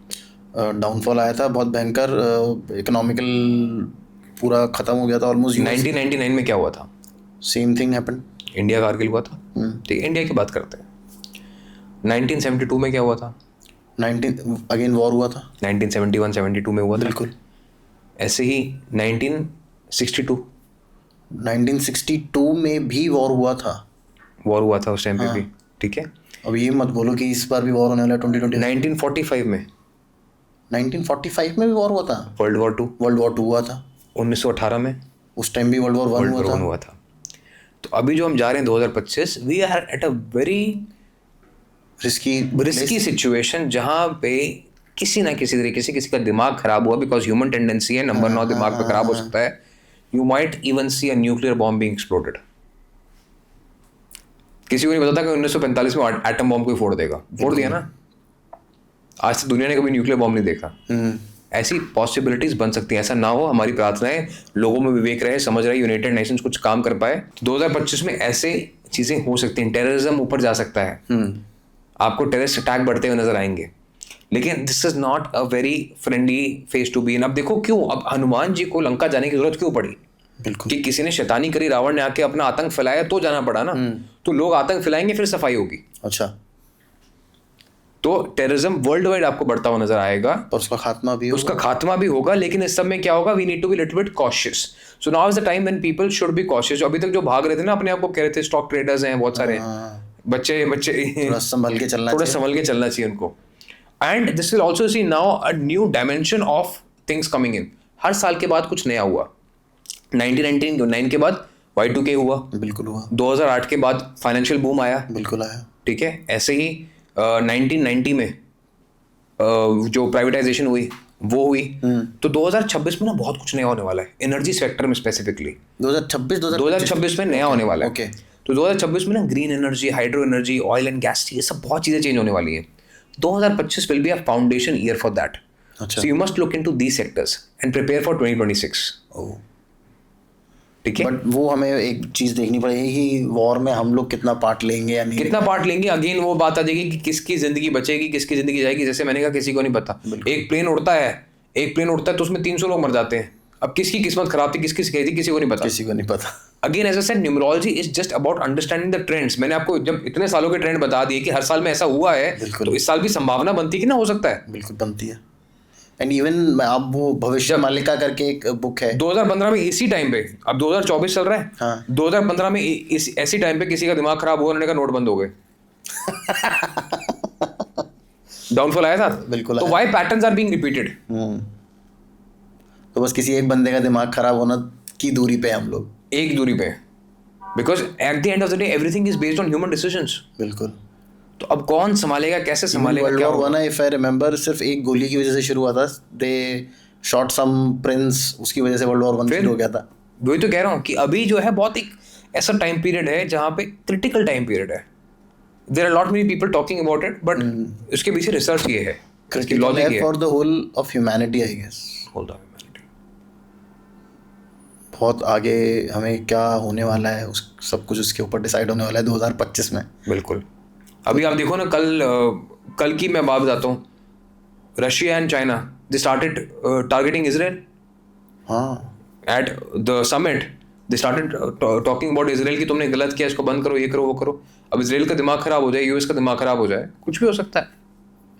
डाउनफॉल आया था बहुत भयंकर, इकोनॉमिकल पूरा खत्म हो गया था ऑलमोस्ट। 1999 में क्या हुआ था? Same thing happened, India Kargil हुआ था, ठीक है, इंडिया की बात करते हैं। 1972 में क्या हुआ था? 19 अगेन वॉर हुआ था, 1971-72 में हुआ था, बिल्कुल। ऐसे ही 1962 में भी वॉर हुआ था उस टाइम पे भी, ठीक है। अब ये मत बोलो कि इस बार भी वॉर होने वाला है 2020। 1945 में भी वॉर हुआ था, वर्ल्ड वॉर 2 हुआ था। 1918 में उस टाइम भी वर्ल्ड वॉर 1 हुआ था। तो अभी जो हम जा रहे हैं 2025, we are at a very risky situation जहाँ पे किसी ना किसी तरीके से किसी का दिमाग खराब हुआ, बिकॉज ह्यूमन टेंडेंसी है, नंबर 9 दिमाग पे खराब हो सकता है. You might even see a nuclear bomb being exploded. किसी को नहीं पता था कि 1945 में एटम बॉम्ब कोई फोड़ देगा. फोड़ दिया ना. आज तक दुनिया ने कभी न्यूक्लियर बॉम्ब नहीं देखा. ऐसी पॉसिबिलिटीज बन सकती हैं. ऐसा ना हो, हमारी प्रार्थनाएं लोगों में विवेक रहे, समझ रहे, यूनाइटेड नेशंस कुछ काम कर पाए. 2025 में ऐसे चीजें हो सकती हैं. टेररिज्म ऊपर जा सकता है. आपको टेररिस्ट अटैक बढ़ते हुए नजर आएंगे. लेकिन this is not a very friendly face to be in. अब देखो क्यों, अब हनुमान जी को लंका जाने की जरूरत क्यों पड़ी? बिल्कुल. कि किसी ने शैतानी करी, रावण ने आके अपना आतंक फैलाया तो जाना पड़ा ना. तो लोग आतंक फैलाएंगे, फिर सफाई होगी. अच्छा. तो टेररिज्म वर्ल्ड वाइड आपको बढ़ता हुआ नजर आएगा. और उसका खात्मा भी होगा. लेकिन इस सब में क्या होगा? We need to be little bit cautious. So now is the time when people should be cautious. अभी तक जो भाग रहे थे ना, अपने आप को कह रहे थे स्टॉक ट्रेडर्स हैं बहुत सारे, बच्चे थोड़ा संभल के चलना चाहिए उनको. And this will also see now a new dimension of things coming in. हर साल के बाद कुछ नया हुआ. 1999 के बाद Y2K हुआ. बिल्कुल हुआ. 2008 के बाद फाइनेंशियल बूम आया. बिल्कुल आया. ठीक है. ऐसे ही 1990 में जो प्राइवेटाइजेशन हुई वो हुई. तो 2026 में ना बहुत कुछ नया होने वाला है एनर्जी सेक्टर में स्पेसिफिकली. 2026 में नया होने वाला है. ओके. तो 2026 में ना green energy, hydro energy, oil and gas, ये सब बहुत चीजें चेंज होने वाली हैं. 2025 will be a foundation year for that. अच्छा. So you must look into these sectors and prepare for 2026. ठीक है. बट वो हमें एक चीज देखनी पड़ेगी कि वॉर में हम लोग कितना पार्ट लेंगे या नहीं. कितना पार्ट लेंगे, अगेन वो बात आ जाएगी कि किसकी जिंदगी बचेगी, किसकी जिंदगी जाएगी. जैसे मैंने कहा, किसी को नहीं पता. एक प्लेन उड़ता है तो उसमें 300 लोग मर जाते हैं. अब किसकी किस्मत खराब थी, किसकी सही थी, किसी को नहीं पता. Again as I said, numerology is just about understanding the trends. मैंने आपको जब इतने सालों के ट्रेंड बता दिए कि हर साल में ऐसा हुआ है, तो इस साल भी संभावना बनती है कि ना हो सकता है. बिल्कुल बनती है. एंड इवन अब वो भविष्य मालिका करके एक बुक है. 2015 में इसी टाइम पे, अब 2024 चल रहा है. हाँ. 2015 में ऐसी टाइम पे किसी का दिमाग खराब हुआ, उन्होंने कहा नोट बंद हो गए. डाउनफॉल आया था. बिल्कुल. तो why patterns are being repeated. तो बस किसी एक बंदे का दिमाग खराब होना की दूरी पे हम लोग. एक दूरी पे. Because at the end of the day everything is based on human decisions. बिल्कुल. तो अब कौन संभालेगा, कैसे संभालेगा, क्या होगा? इफ आई रिमेंबर, सिर्फ एक गोली की वजह से शुरू हुआ था. दे शॉट सम प्रिंस, उसकी वजह से वर्ल्ड वॉर 1 शुरू हो गया था. वही तो कह रहा हूँ कि अभी जो है बहुत एक ऐसा टाइम पीरियड है जहाँ पे क्रिटिकल टाइम पीरियड है. There are lot many people talking about it, but उसके पीछे रिसर्च ये है, क्रिटिकल है for the whole of humanity, I guess. बहुत आगे हमें क्या होने वाला है, उस सब कुछ उसके ऊपर डिसाइड होने वाला है 2025 में. बिल्कुल. अभी आप देखो ना, कल की मैं बात बताता हूँ. Russia and China, they started targeting Israel. हाँ. At the summit they started talking about Israel कि तुमने गलत किया, इसको बंद करो, ये करो, वो करो. अब इजराइल का दिमाग खराब हो जाए, यूएस का दिमाग खराब हो जाए, कुछ भी हो सकता है.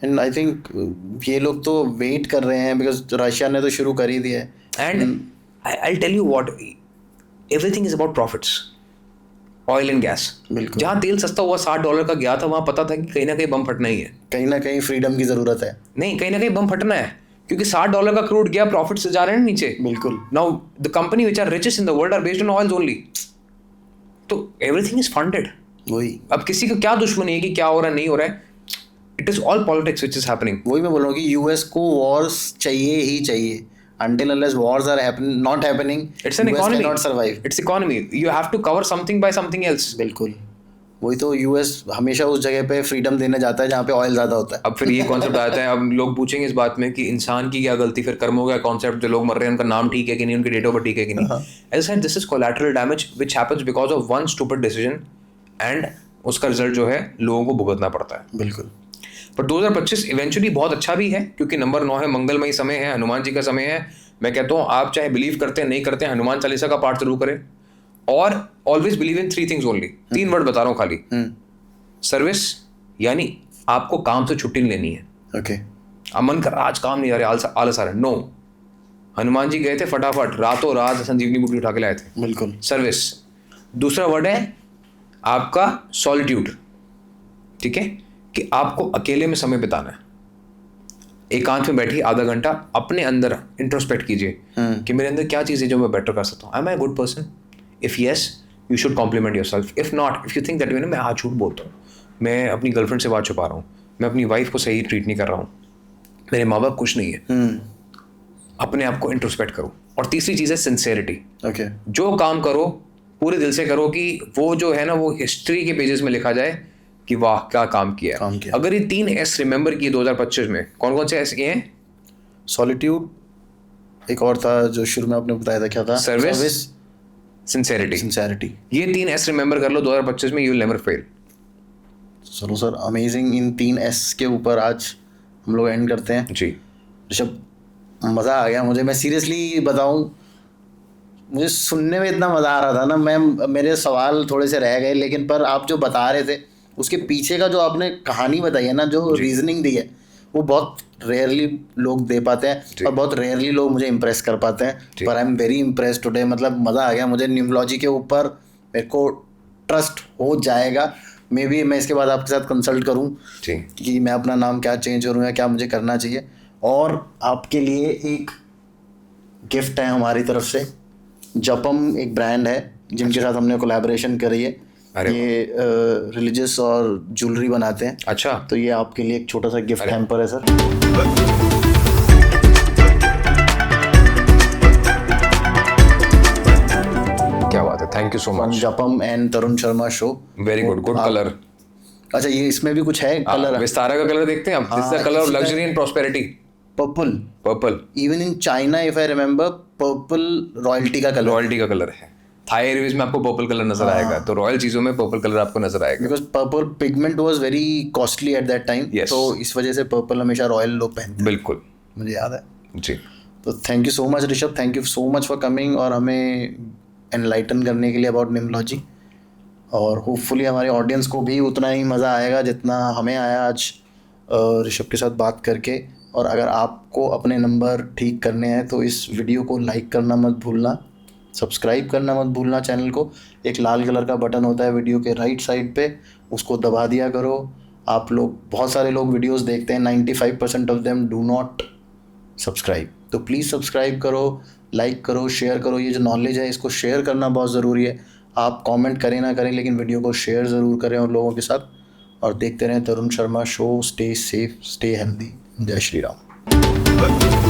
एंड आई थिंक ये लोग तो वेट कर रहे हैं, बिकॉज रशिया ने तो शुरू कर ही दिया है. And I'll tell you what, everything is about profits. Oil and gas. जहाँ तेल सस्ता हुआ $60 का गया था, वहाँ पता था कि कहीं ना कहीं बम फटना ही है. कहीं ना कहीं फ्रीडम की जरूरत है. नहीं, कहीं ना कहीं बम फटना है, क्योंकि $60 का क्रूड गया, प्रॉफिट से जा रहे हैं नीचे. बिल्कुल. Now the company which are richest in the world are based on oil only. तो एवरीथिंग इज फंडेड. वही. अब किसी को क्या दुश्मनी है कि क्या हो रहा है, नहीं हो रहा है. It is all politics which is happening. वही मैं बोल रहा हूँ कि यूएस को वॉर्स चाहिए ही चाहिए. Until unless wars are not happening, it's an US economy. cannot survive. It's economy. You have to cover something by something else. बिल्कुल. वही तो, यूएस हमेशा उस जगह पे फ्रीडम देने जाता है जहाँ पे ऑयल ज़्यादा होता है. अब फिर ये कॉन्सेप्ट आता है, अब लोग पूछेंगे इस बात में कि इंसान की क्या गलती, फिर कर्मों का कॉन्सेप्ट. जो लोग मर रहे हैं उनका नाम ठीक है कि नहीं, उनकी डेट ऑफ बर्थ ठीक है कि नहीं. As said, this is collateral damage which happens because of one stupid decision, and उसका रिजल्ट जो है लोगों को भुगतना पड़ता है. बिल्कुल. पर 2025 इवेंचुअली बहुत अच्छा भी है, क्योंकि नंबर 9 है, मंगलमय समय है, हनुमान जी का समय है. मैं कहता हूँ, आप चाहे बिलीव करते हैं नहीं करते हैं, हनुमान चालीसा का पाठ जरूर करें. और always believe in 3 things only. 3 word बता रहा हूँ खाली. सर्विस, यानी आपको काम से छुट्टी नहीं लेनी है. ओके. अब मन कर रहा आज काम नहीं आ रहा, आलस आ रहा है. नो, हनुमान जी गए थे फटाफट, रातों रात संजीवनी बुक उठा के लाए थे. बिल्कुल. सर्विस. दूसरा वर्ड है आपका सॉलिट्यूड. ठीक है, कि आपको अकेले में समय बिताना है. एकांत में बैठिए आधा घंटा, अपने अंदर इंट्रोस्पेक्ट कीजिए कि मेरे अंदर क्या चीज़ है जो मैं बेटर कर सकता हूँ. I am a good person? If yes, you should compliment yourself. If not, if you think that, मैं आज झूठ बोलता हूँ, मैं अपनी गर्लफ्रेंड से बात छुपा रहा हूँ, मैं अपनी वाइफ को सही ट्रीट नहीं कर रहा हूँ, मेरे माँ बाप खुश नहीं है, अपने आप को इंट्रोस्पेक्ट करो। और तीसरी चीज़ है सिंसेरिटी। ओके, जो काम करो पूरे दिल से करो कि वो जो है ना वो हिस्ट्री के पेजेस में लिखा जाए कि वाह क्या काम किया। अगर ये 3 एस रिमेंबर किए 2025 में, कौन कौन से एस किए हैं? सॉलिट्यूड, एक और था जो शुरू में आपने बताया था, क्या था? Service, sincerity. ये 3 एस रिमेंबर कर लो 2025 में, यू विल नेवर फेल। चलो सर, अमेजिंग। इन 3 एस के ऊपर आज हम लोग एंड करते हैं जी। ऋषभ, मज़ा आ गया मुझे। मैं सीरियसली बताऊं, मुझे सुनने में इतना मज़ा आ रहा था ना, मेरे सवाल थोड़े से रह गए, लेकिन पर आप जो बता रहे थे उसके पीछे का जो आपने कहानी बताई है ना, जो रीजनिंग दी है, वो बहुत रेयरली लोग दे पाते हैं और बहुत रेयरली लोग मुझे इम्प्रेस कर पाते हैं। पर I am very impress today. मतलब मज़ा आ गया मुझे। न्यूमरोलॉजी के ऊपर मेरे को ट्रस्ट हो जाएगा। मे बी मैं इसके बाद आपके साथ कंसल्ट करूं कि मैं अपना नाम क्या चेंज करूं या क्या मुझे करना चाहिए। और आपके लिए एक गिफ्ट है हमारी तरफ से। जपम एक ब्रांड है जिनके साथ हमने कोलैबोरेशन करी है। ये रिलीजियस और ज्वेलरी बनाते हैं। अच्छा, तो ये आपके लिए एक छोटा सा गिफ्ट हैम्पर है सर। क्या बात है, थैंक यू सो मच। जपम and Tarun Sharma show. Very good, good colour. अच्छा, ये इसमें भी कुछ है कलर? विस्तारा का कलर देखते हैं आप। This is the colour of luxury and prosperity. Purple. Even in China if I remember, purple royalty का कलर है। थाई एयरवेज में आपको पर्पल कलर नजर आएगा, तो रॉयल चीजों में पर्पल कलर आपको नजर आएगा। Because purple pigment was very costly at that time, तो इस वजह से पर्पल हमेशा रॉयल लोग पहनते हैं। बिल्कुल, मुझे याद है जी। तो thank you so much Rishabh, thank you so much for coming और हमें एनलाइटन करने के लिए अबाउट न्यूमरोलॉजी। और होपफुली हमारे ऑडियंस को भी उतना ही मज़ा आएगा जितना हमें आया आज ऋषभ के साथ बात करके। और अगर आपको अपने नंबर ठीक करने हैं तो इस वीडियो को लाइक करना मत भूलना, सब्सक्राइब करना मत भूलना चैनल को। एक लाल कलर का बटन होता है वीडियो के राइट साइड पे, उसको दबा दिया करो। आप लोग, बहुत सारे लोग वीडियोस देखते हैं, 95% of them do not subscribe. तो प्लीज़ सब्सक्राइब करो, लाइक करो, शेयर करो। ये जो नॉलेज है इसको शेयर करना बहुत ज़रूरी है। आप कमेंट करें ना करें, लेकिन वीडियो को शेयर ज़रूर करें और लोगों के साथ। और देखते रहें Tarun Sharma show. Stay safe, stay healthy. जय श्री राम।